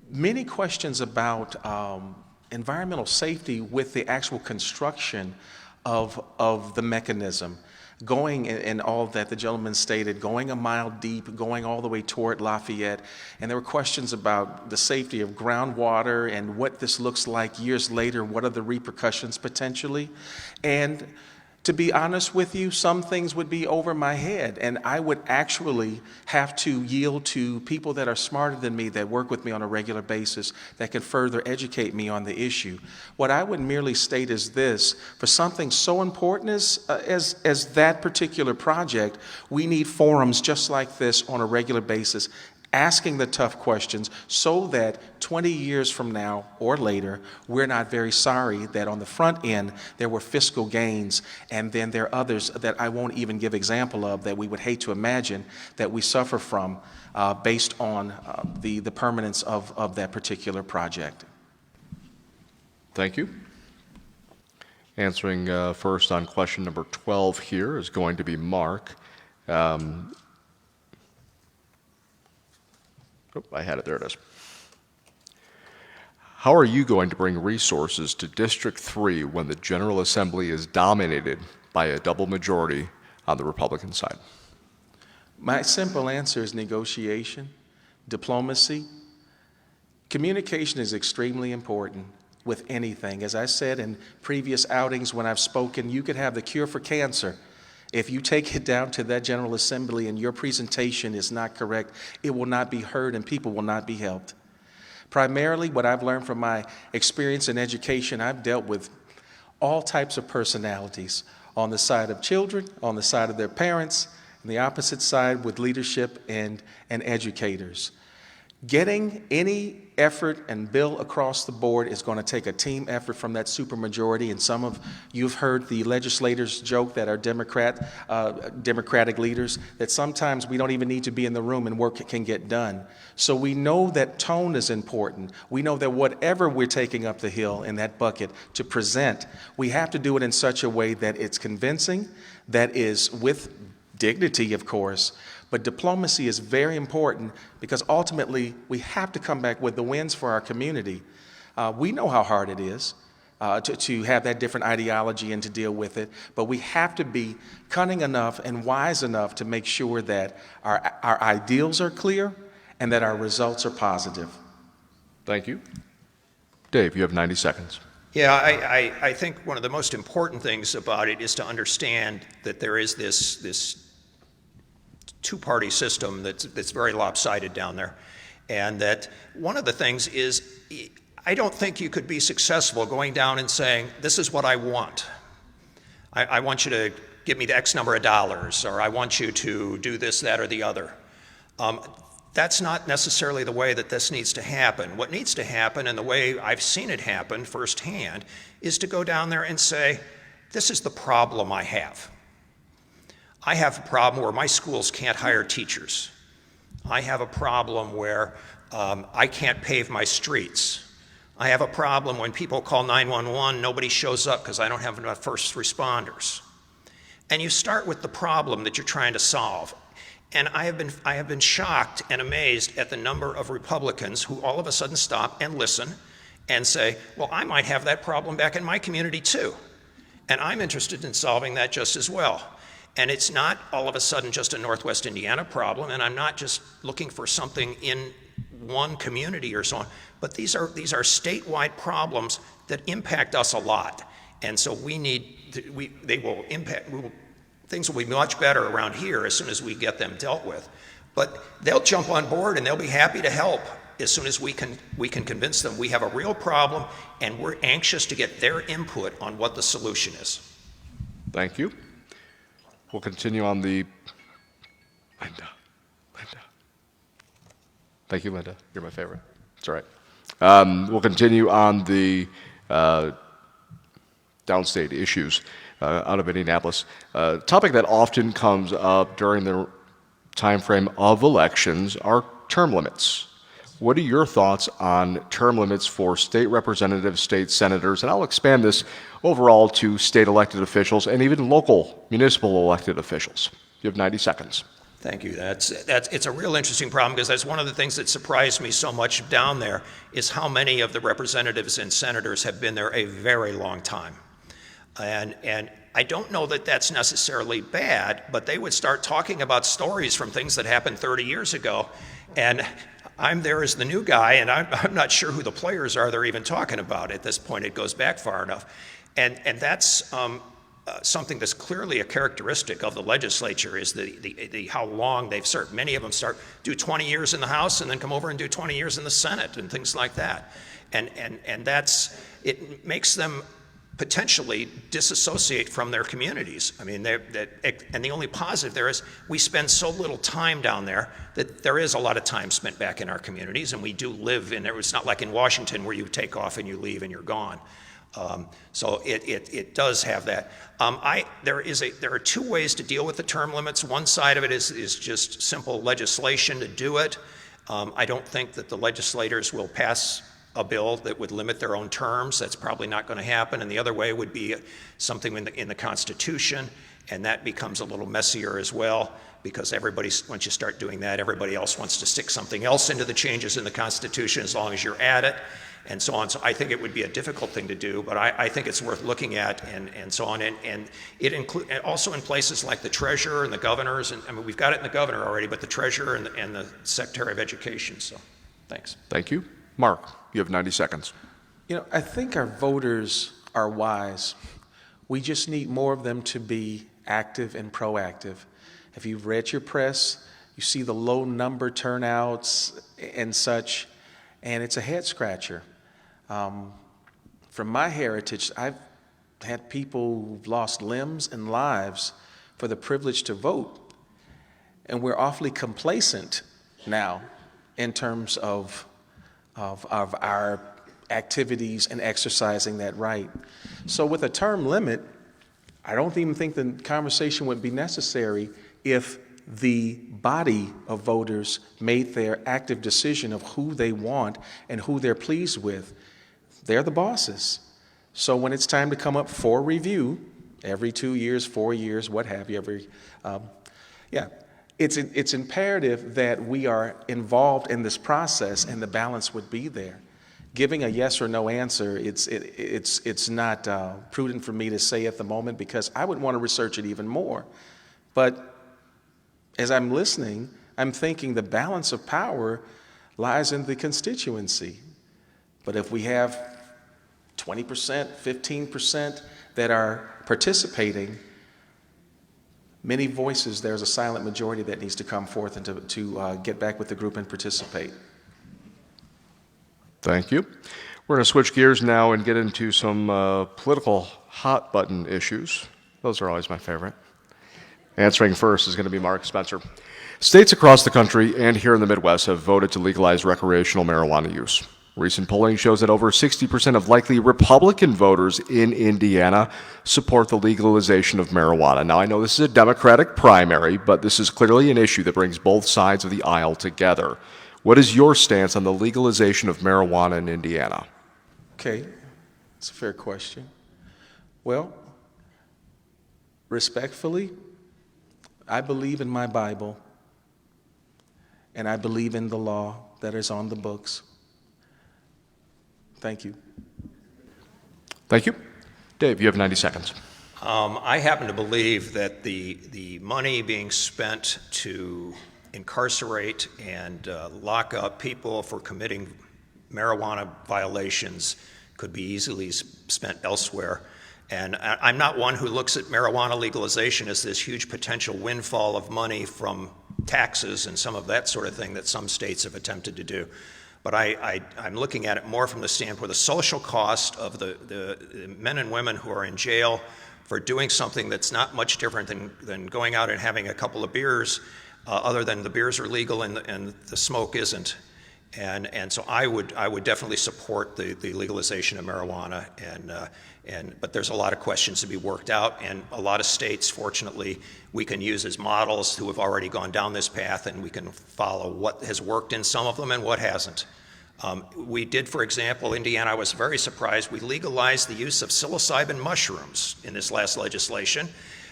many questions about environmental safety with the actual construction of the mechanism. Going and all that the gentleman stated, going a mile deep, going all the way toward Lafayette. And there were questions about the safety of groundwater and what this looks like years later, what are the repercussions potentially. And to be honest with you, some things would be over my head, and I would actually have to yield to people that are smarter than me, that work with me on a regular basis, that can further educate me on the issue. What I would merely state is this: for something so important as that particular project, we need forums just like this on a regular basis, asking the tough questions so that 20 years from now or later, we're not very sorry that on the front end there were fiscal gains, and then there are others that I won't even give example of that we would hate to imagine that we suffer from based on the permanence of that particular project. Thank you. Answering first on question number 12 here is going to be Mark. I had it, there it is. How are you going to bring resources to District 3 when the General Assembly is dominated by a double majority on the Republican side? My simple answer is negotiation, diplomacy. Communication is extremely important with anything. As I said in previous outings when I've spoken, you could have the cure for cancer. If you take it down to that General Assembly and your presentation is not correct, it will not be heard and people will not be helped. Primarily, what I've learned from my experience in education, I've dealt with all types of personalities on the side of children, on the side of their parents, and the opposite side with leadership and educators. Getting any effort and bill across the board is going to take a team effort from that supermajority, and some of you've heard the legislators joke that are Democratic leaders, that sometimes we don't even need to be in the room and work can get done. So we know that tone is important. We know that whatever we're taking up the hill in that bucket to present, we have to do it in such a way that it's convincing, that is with dignity, of course. But diplomacy is very important because ultimately we have to come back with the wins for our community. We know how hard it is to have that different ideology and to deal with it, but we have to be cunning enough and wise enough to make sure that our ideals are clear and that our results are positive. Thank you. Dave, you have 90 seconds. Yeah, I think one of the most important things about it is to understand that there is this two-party system that's very lopsided down there. And that one of the things is, I don't think you could be successful going down and saying, this is what I want. I want you to give me the X number of dollars, or I want you to do this, that, or the other. That's not necessarily the way that this needs to happen. What needs to happen, and the way I've seen it happen firsthand, is to go down there and say, this is the problem I have. I have a problem where my schools can't hire teachers. I have a problem where I can't pave my streets. I have a problem when people call 911, nobody shows up because I don't have enough first responders. and you start with the problem that you're trying to solve. And I have been shocked and amazed at the number of Republicans who all of a sudden stop and listen and say, well, I might have that problem back in my community too. And I'm interested in solving that just as well. And it's not all of a sudden just a Northwest Indiana problem, and I'm not just looking for something in one community or so on, but these are statewide problems that impact us a lot. And so things will be much better around here as soon as we get them dealt with. But they'll jump on board and they'll be happy to help as soon as we can convince them we have a real problem and we're anxious to get their input on what the solution is. Thank you. We'll continue on the... Linda. Thank you, Linda. You're my favorite. It's all right. We'll continue on the downstate issues out of Indianapolis. Topic that often comes up during the time frame of elections are term limits. What are your thoughts on term limits for state representatives, state senators, and I'll expand this overall to state elected officials and even local municipal elected officials? You have 90 seconds. Thank you. It's a real interesting problem, because that's one of the things that surprised me so much down there is how many of the representatives and senators have been there a very long time. And I don't know that that's necessarily bad, but they would start talking about stories from things that happened 30 years ago. And I'm there as the new guy, and I'm not sure who the players are they're even talking about at this point. It goes back far enough. And that's something that's clearly a characteristic of the legislature, is the how long they've served. Many of them do 20 years in the House and then come over and do 20 years in the Senate and things like that. And it makes them potentially disassociate from their communities. I mean, and the only positive there is we spend so little time down there that there is a lot of time spent back in our communities, and we do live in there. It's not like in Washington where you take off and you leave and you're gone. So it does have that. There are two ways to deal with the term limits. One side of it is just simple legislation to do it. I don't think that the legislators will pass a bill that would limit their own terms. That's probably not going to happen. And the other way would be something in the Constitution, and that becomes a little messier as well, because once you start doing that, everybody else wants to stick something else into the changes in the Constitution as long as you're at it, and so on. So I think it would be a difficult thing to do, but I think it's worth looking at, and so on. And it includes also in places like the treasurer and the governors, and I mean, we've got it in the governor already, but the treasurer and the Secretary of Education. So thanks. Thank you. Mark, you have 90 seconds. You know, I think our voters are wise. We just need more of them to be active and proactive. If you've read your press, you see the low number turnouts and such, and it's a head scratcher. From my heritage, I've had people who've lost limbs and lives for the privilege to vote, and we're awfully complacent now in terms of our activities and exercising that right. So with a term limit, I don't even think the conversation would be necessary if the body of voters made their active decision of who they want and who they're pleased with. They're the bosses. So when it's time to come up for review, every 2 years, 4 years, what have you, it's imperative that we are involved in this process, and the balance would be there. Giving a yes or no answer, it's not prudent for me to say at the moment, because I would want to research it even more. But as I'm listening, I'm thinking the balance of power lies in the constituency. But if we have 20%, 15% that are participating, many voices, there's a silent majority that needs to come forth and to get back with the group and participate. Thank you. We're going to switch gears now and get into some political hot button issues. Those are always my favorite. Answering first is going to be Mark Spencer. States across the country and here in the Midwest have voted to legalize recreational marijuana use. Recent polling shows that over 60% of likely Republican voters in Indiana support the legalization of marijuana. Now, I know this is a Democratic primary, but this is clearly an issue that brings both sides of the aisle together. What is your stance on the legalization of marijuana in Indiana? Okay, it's a fair question. Well, Respectfully, I believe in my Bible, and I believe in the law that is on the books. Thank you. Thank you. Dave, you have 90 seconds. I happen to believe that the money being spent to incarcerate and lock up people for committing marijuana violations could be easily spent elsewhere. And I'm not one who looks at marijuana legalization as this huge potential windfall of money from taxes and some of that sort of thing that some states have attempted to do. But I'm looking at it more from the standpoint of the social cost of the men and women who are in jail for doing something that's not much different than going out and having a couple of beers, other than the beers are legal and the smoke isn't. And so I would definitely support the legalization of marijuana, but there's a lot of questions to be worked out, and a lot of states, fortunately, we can use as models who have already gone down this path, and we can follow what has worked in some of them and what hasn't. We did, for example, Indiana, I was very surprised, we legalized the use of psilocybin mushrooms in this last legislation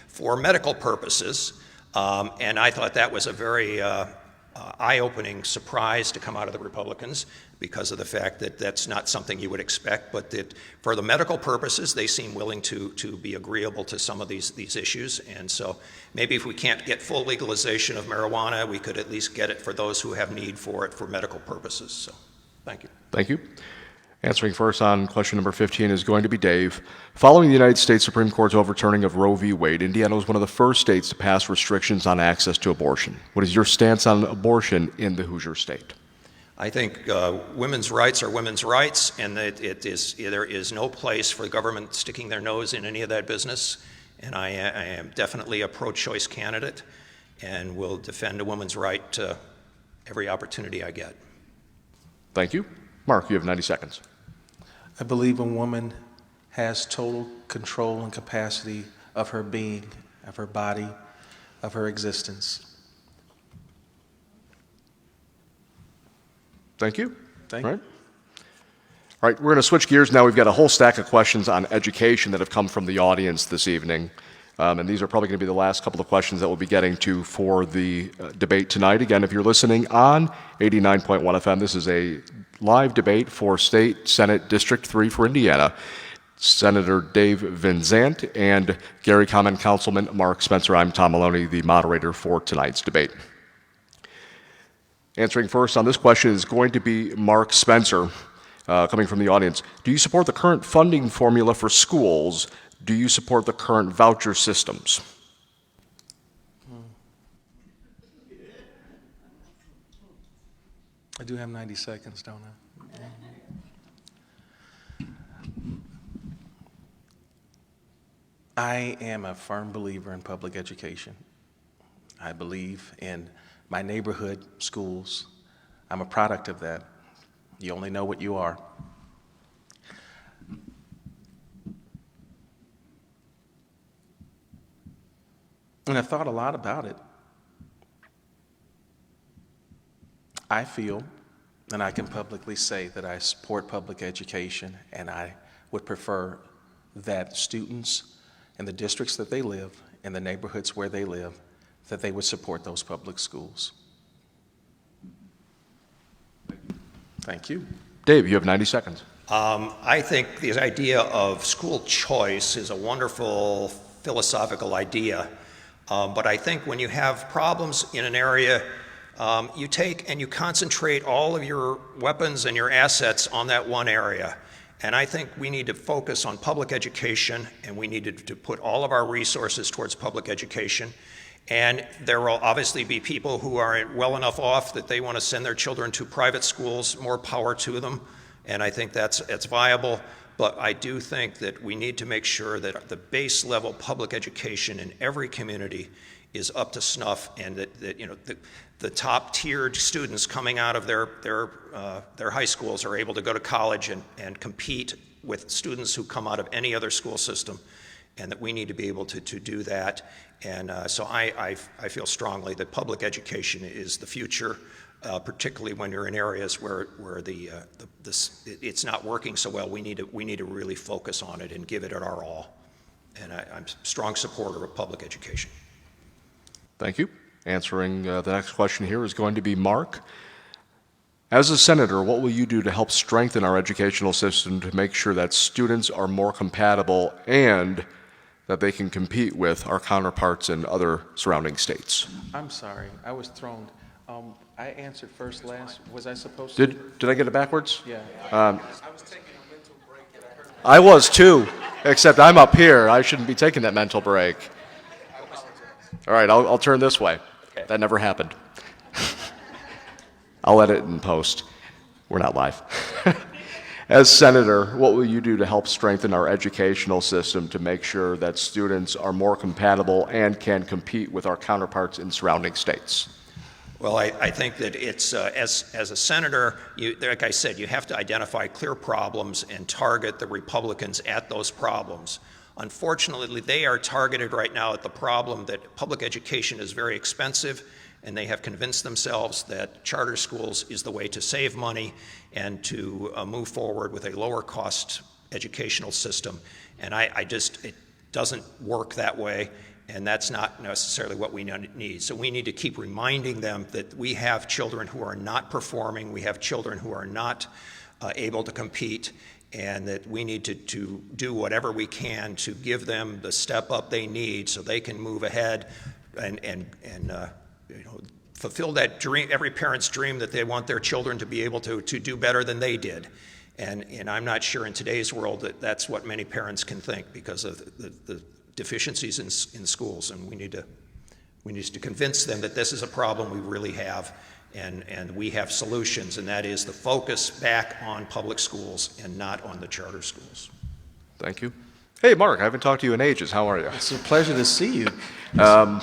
for medical purposes, and I thought that was a very eye-opening surprise to come out of the Republicans because of the fact that that's not something you would expect, but that for the medical purposes, they seem willing to be agreeable to some of these issues. And so maybe if we can't get full legalization of marijuana, we could at least get it for those who have need for it for medical purposes. So thank you. Thank you. Answering first on question number 15 is going to be Dave. Following the United States Supreme Court's overturning of Roe v. Wade, Indiana was one of the first states to pass restrictions on access to abortion. What is your stance on abortion in the Hoosier State? I think women's rights are women's rights, and that there is no place for the government sticking their nose in any of that business. And I am definitely a pro-choice candidate and will defend a woman's right every opportunity I get. Thank you. Mark, you have 90 seconds. I believe a woman has total control and capacity of her being, of her body, of her existence. Thank you. Thank you. All right, we're going to switch gears now. We've got a whole stack of questions on education that have come from the audience this evening. And these are probably going to be the last couple of questions that we'll be getting to for the debate tonight. Again, if you're listening on 89.1 FM, this is a live debate for State Senate District 3 for Indiana. Senator Dave-Vinzant and Gary Councilman Mark Spencer. I'm Tom Maloney, the moderator for tonight's debate. Answering first on this question is going to be Mark Spencer, coming from the audience. Do you support the current funding formula for schools? Do you support the current voucher systems? I do have 90 seconds, don't I? I am a firm believer in public education. I believe in my neighborhood schools. I'm a product of that. You only know what you are. And I thought a lot about it. I feel, and I can publicly say that I support public education, and I would prefer that students in the districts that they live, in the neighborhoods where they live, that they would support those public schools. Thank you. Dave, you have 90 seconds. I think the idea of school choice is a wonderful philosophical idea. But I think when you have problems in an area, you take and you concentrate all of your weapons and your assets on that one area. And I think we need to focus on public education, and we need to put all of our resources towards public education. And there will obviously be people who are well enough off that they want to send their children to private schools, more power to them. And I think that's viable. But I do think that we need to make sure that the base level public education in every community is up to snuff, and that you know the top tiered students coming out of their high schools are able to go to college and compete with students who come out of any other school system, and that we need to be able to do that. And so I feel strongly that public education is the future. Particularly when you're in areas where it's not working so well, we need to really focus on it and give it our all. And I'm a strong supporter of public education. Thank you. Answering the next question here is going to be Mark. As a senator, what will you do to help strengthen our educational system to make sure that students are more compatible and that they can compete with our counterparts in other surrounding states? I'm sorry, I was thrown. I answered first last. Was I supposed to? Did I get it backwards? Yeah. I was taking a mental break and I heard. I was too, except I'm up here. I shouldn't be taking that mental break. All right, I'll turn this way. That never happened. I'll edit in post. We're not live. As senator, what will you do to help strengthen our educational system to make sure that students are more compatible and can compete with our counterparts in surrounding states? Well, I think that it's, as a senator, like I said, you have to identify clear problems and target the Republicans at those problems. Unfortunately, they are targeted right now at the problem that public education is very expensive, and they have convinced themselves that charter schools is the way to save money and to move forward with a lower cost educational system. And it doesn't work that way. And that's not necessarily what we need. So we need to keep reminding them that we have children who are not performing, we have children who are not able to compete, and that we need to do whatever we can to give them the step up they need so they can move ahead and fulfill that dream, every parent's dream that they want their children to be able to do better than they did. And I'm not sure in today's world that that's what many parents can think because of the deficiencies in schools, and we need to convince them that this is a problem we really have, and we have solutions, and that is the focus back on public schools and not on the charter schools. Thank you. Hey, Mark, I haven't talked to you in ages. How are you? It's a pleasure to see you. May I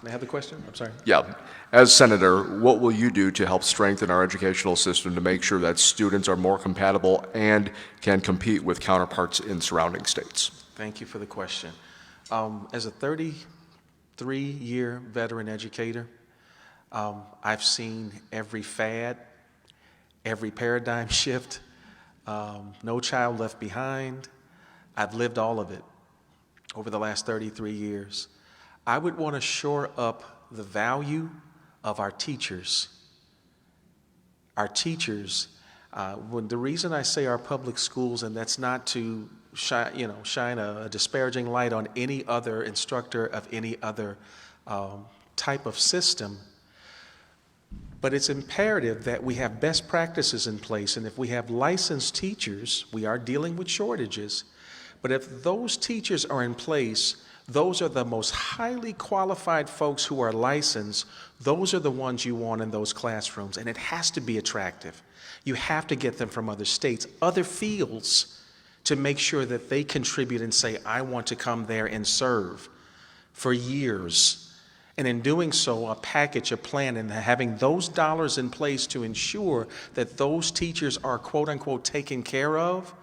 have the question? I'm sorry. Yeah. As senator, what will you do to help strengthen our educational system to make sure that students are more compatible and can compete with counterparts in surrounding states? Thank you for the question. As a 33-year veteran educator, I've seen every fad, every paradigm shift, no child left behind. I've lived all of it over the last 33 years. I would want to shore up the value of our teachers. Our teachers, the reason I say our public schools, and that's not to shine a disparaging light on any other instructor of any other type of system, but it's imperative that we have best practices in place. And if we have licensed teachers, we are dealing with shortages, but if those teachers are in place, those are the most highly qualified folks who are licensed. Those are the ones you want in those classrooms, and it has to be attractive. You have to get them from other states, other fields, to make sure that they contribute and say, I want to come there and serve for years. And in doing so, a package, a plan, and having those dollars in place to ensure that those teachers are quote unquote taken care of,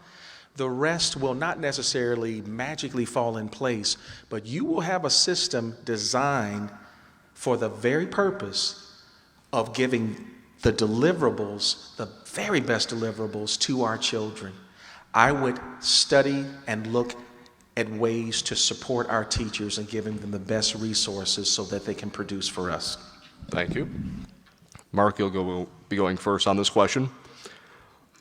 the rest will not necessarily magically fall in place, but you will have a system designed for the very purpose of giving the deliverables, the very best deliverables to our children. I would study and look at ways to support our teachers and giving them the best resources so that they can produce for us. Thank you. Mark, you'll be going first on this question.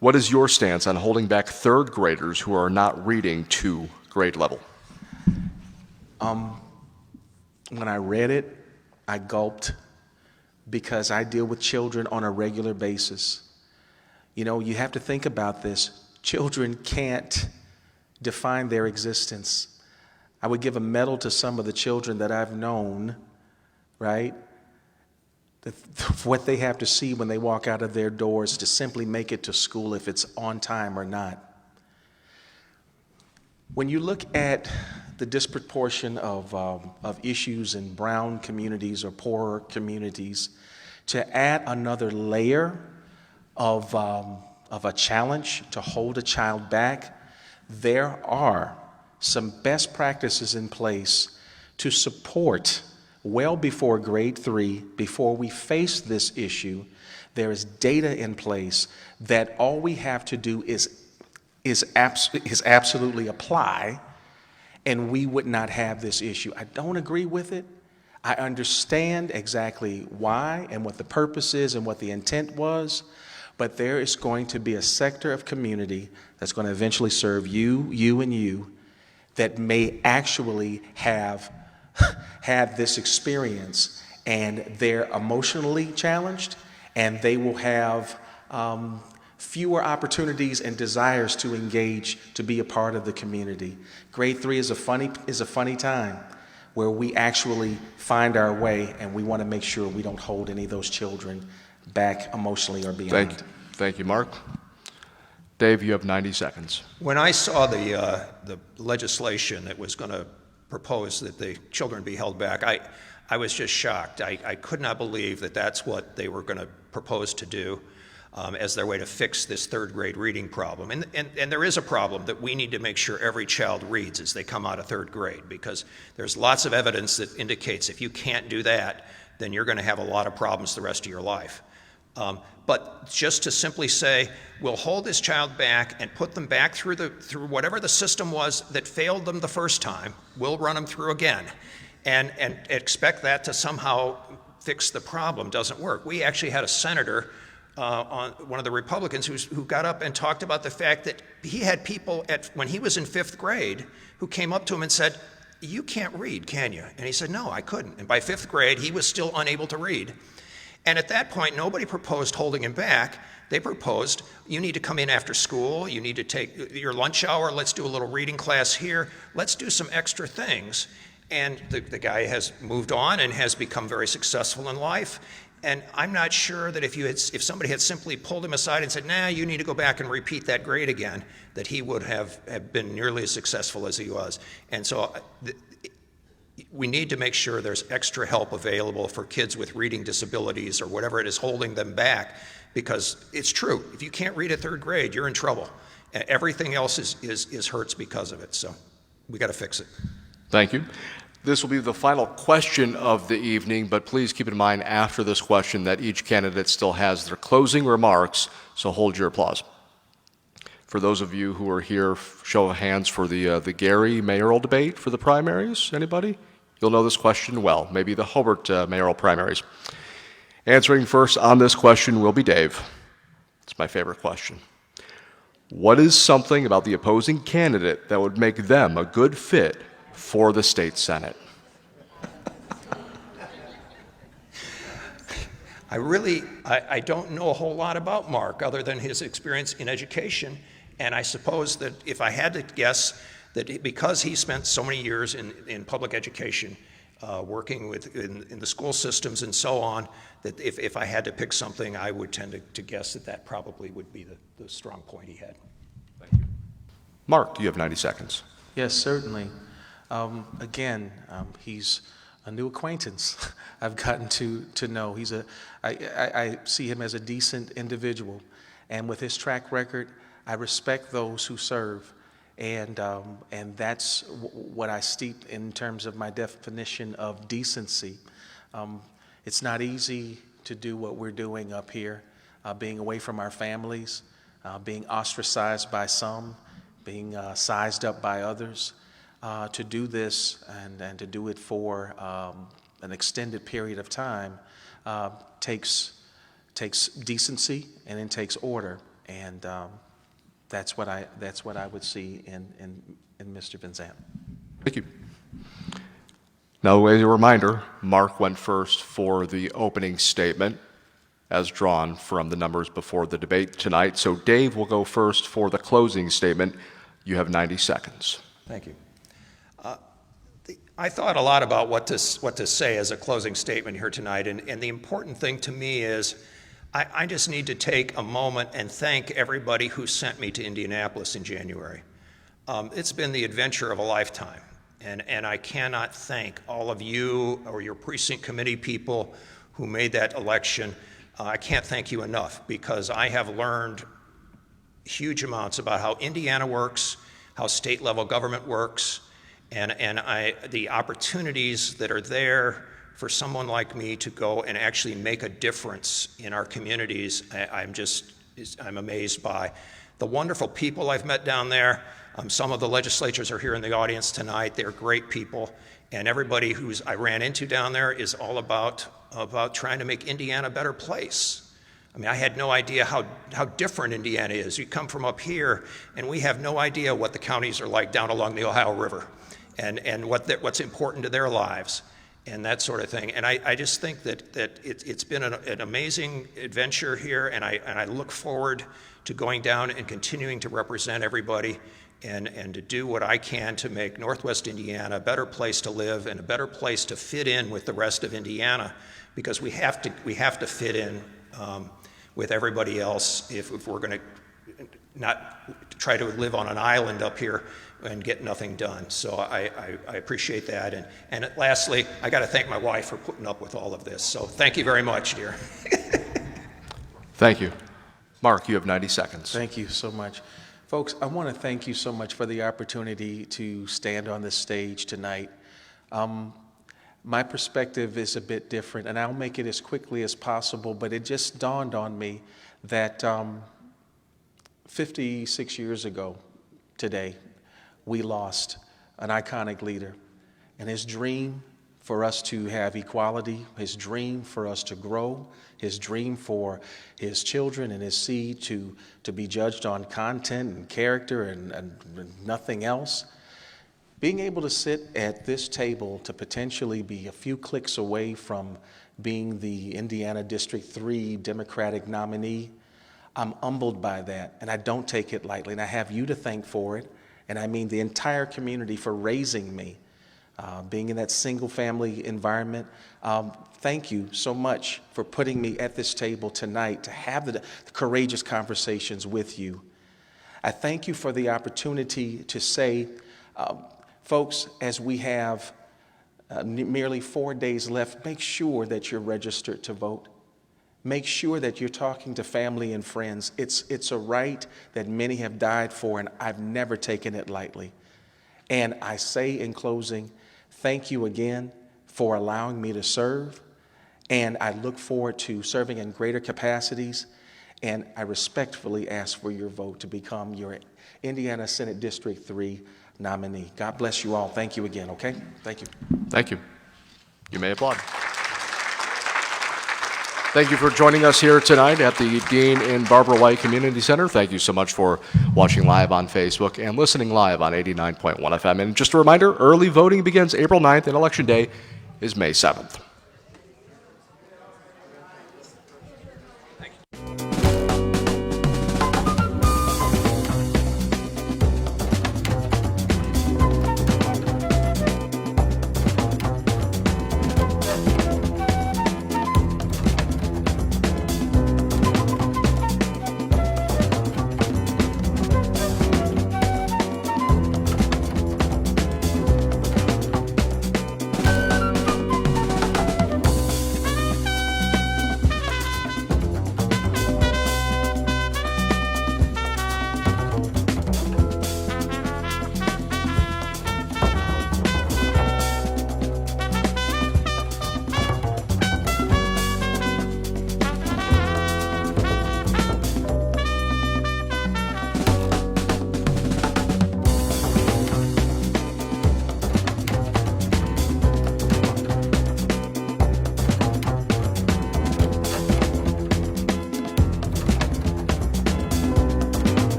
What is your stance on holding back third graders who are not reading to grade level? When I read it, I gulped because I deal with children on a regular basis. You know, you have to think about this. Children can't define their existence. I would give a medal to some of the children that I've known, right? What they have to see when they walk out of their doors to simply make it to school, if it's on time or not. When you look at the disproportion of issues in brown communities or poorer communities, to add another layer of a challenge to hold a child back, there are some best practices in place to support well before grade 3, before we face this issue. There is data in place that all we have to do is absolutely apply and we would not have this issue. I don't agree with it. I understand exactly why and what the purpose is and what the intent was, but there is going to be a sector of community that's going to eventually serve you, and you, that may actually have had this experience, and they're emotionally challenged, and they will have fewer opportunities and desires to engage, to be a part of the community. Grade 3 is a funny time where we actually find our way, and we want to make sure we don't hold any of those children back emotionally or beyond. Thank you, Mark. Dave, you have 90 seconds. When I saw the legislation that was going to propose that the children be held back, I was just shocked. I could not believe that that's what they were going to propose to do as their way to fix this third grade reading problem. And there is a problem that we need to make sure every child reads as they come out of third grade, because there's lots of evidence that indicates if you can't do that, then you're going to have a lot of problems the rest of your life. But just to simply say, we'll hold this child back and put them back through whatever the system was that failed them the first time, we'll run them through again. And expect that to somehow fix the problem doesn't work. We actually had a senator, one of the Republicans, who got up and talked about the fact that he had people when he was in 5th grade who came up to him and said, "You can't read, can you?" And he said, "No, I couldn't." And by 5th grade, he was still unable to read. And at that point, nobody proposed holding him back. They proposed, you need to come in after school, you need to take your lunch hour, let's do a little reading class here, let's do some extra things. And the guy has moved on and has become very successful in life. And I'm not sure that if somebody had simply pulled him aside and said, "Nah, you need to go back and repeat that grade again," that he would have been nearly as successful as he was. And so we need to make sure there's extra help available for kids with reading disabilities or whatever it is holding them back, because it's true. If you can't read at 3rd grade, you're in trouble. Everything else is hurts because of it. So we got to fix it. Thank you. This will be the final question of the evening, but please keep in mind after this question that each candidate still has their closing remarks, so hold your applause. For those of you who are here, show of hands for the Gary mayoral debate for the primaries. Anybody? You'll know this question well. Maybe the Hobart mayoral primaries. Answering first on this question will be Dave. It's my favorite question. What is something about the opposing candidate that would make them a good fit for the state Senate? I don't know a whole lot about Mark other than his experience in education. And I suppose that if I had to guess, that because he spent so many years in public education, working in the school systems and so on, that if I had to pick something, I would tend to guess that probably would be the strong point he had. Thank you. Mark, you have 90 seconds. Yes, certainly. He's a new acquaintance I've gotten to know. I see him as a decent individual, and with his track record, I respect those who serve, and that's what I steep in terms of my definition of decency. It's not easy to do what we're doing up here, being away from our families, being ostracized by some, being sized up by others. To do this and to do it for an extended period of time takes decency, and it takes order, and that's what I would see in Mr. Vinzant. Thank you. Now, as a reminder, Mark went first for the opening statement, as drawn from the numbers before the debate tonight. So Dave will go first for the closing statement. You have 90 seconds. Thank you. I thought a lot about what to say as a closing statement here tonight, and the important thing to me is I just need to take a moment and thank everybody who sent me to Indianapolis in January. It's been the adventure of a lifetime, and I cannot thank all of you or your precinct committee people who made that election. I can't thank you enough, because I have learned huge amounts about how Indiana works, how state level government works, and the opportunities that are there for someone like me to go and actually make a difference in our communities. I'm amazed by the wonderful people I've met down there, Some of the legislators are here in the audience tonight. They're great people, and everybody I ran into down there is all about trying to make Indiana a better place. I mean, I had no idea how different Indiana is. You come from up here, and we have no idea what the counties are like down along the Ohio River, and what's important to their lives, and that sort of thing. And I just think that it's been an amazing adventure here, and I look forward to going down and continuing to represent everybody and to do what I can to make Northwest Indiana a better place to live and a better place to fit in with the rest of Indiana, because we have to fit in with everybody else if we're going to not try to live on an island up here and get nothing done. So I appreciate that. And lastly, I got to thank my wife for putting up with all of this. So thank you very much, dear. Thank you. Mark, you have 90 seconds. Thank you so much. Folks, I want to thank you so much for the opportunity to stand on this stage tonight. My perspective is a bit different, and I'll make it as quickly as possible, but it just dawned on me that 56 years ago today, we lost an iconic leader, and his dream for us to have equality, his dream for us to grow, his dream for his children and his seed to be judged on content and character and nothing else. Being able to sit at this table to potentially be a few clicks away from being the Indiana District 3 Democratic nominee, I'm humbled by that, and I don't take it lightly. And I have you to thank for it, and I mean the entire community for raising me, being in that single-family environment. Thank you so much for putting me at this table tonight to have the courageous conversations with you. I thank you for the opportunity to say, folks, as we have merely 4 days left, make sure that you're registered to vote. Make sure that you're talking to family and friends. It's a right that many have died for, and I've never taken it lightly. And I say in closing, thank you again for allowing me to serve, and I look forward to serving in greater capacities, and I respectfully ask for your vote to become your Indiana Senate District 3 nominee. God bless you all. Thank you again, okay? Thank you. Thank you. You may applaud. Thank you for joining us here tonight at the Dean and Barbara White Community Center. Thank you so much for watching live on Facebook and listening live on 89.1 FM. And just a reminder, early voting begins April 9th and Election Day is May 7th.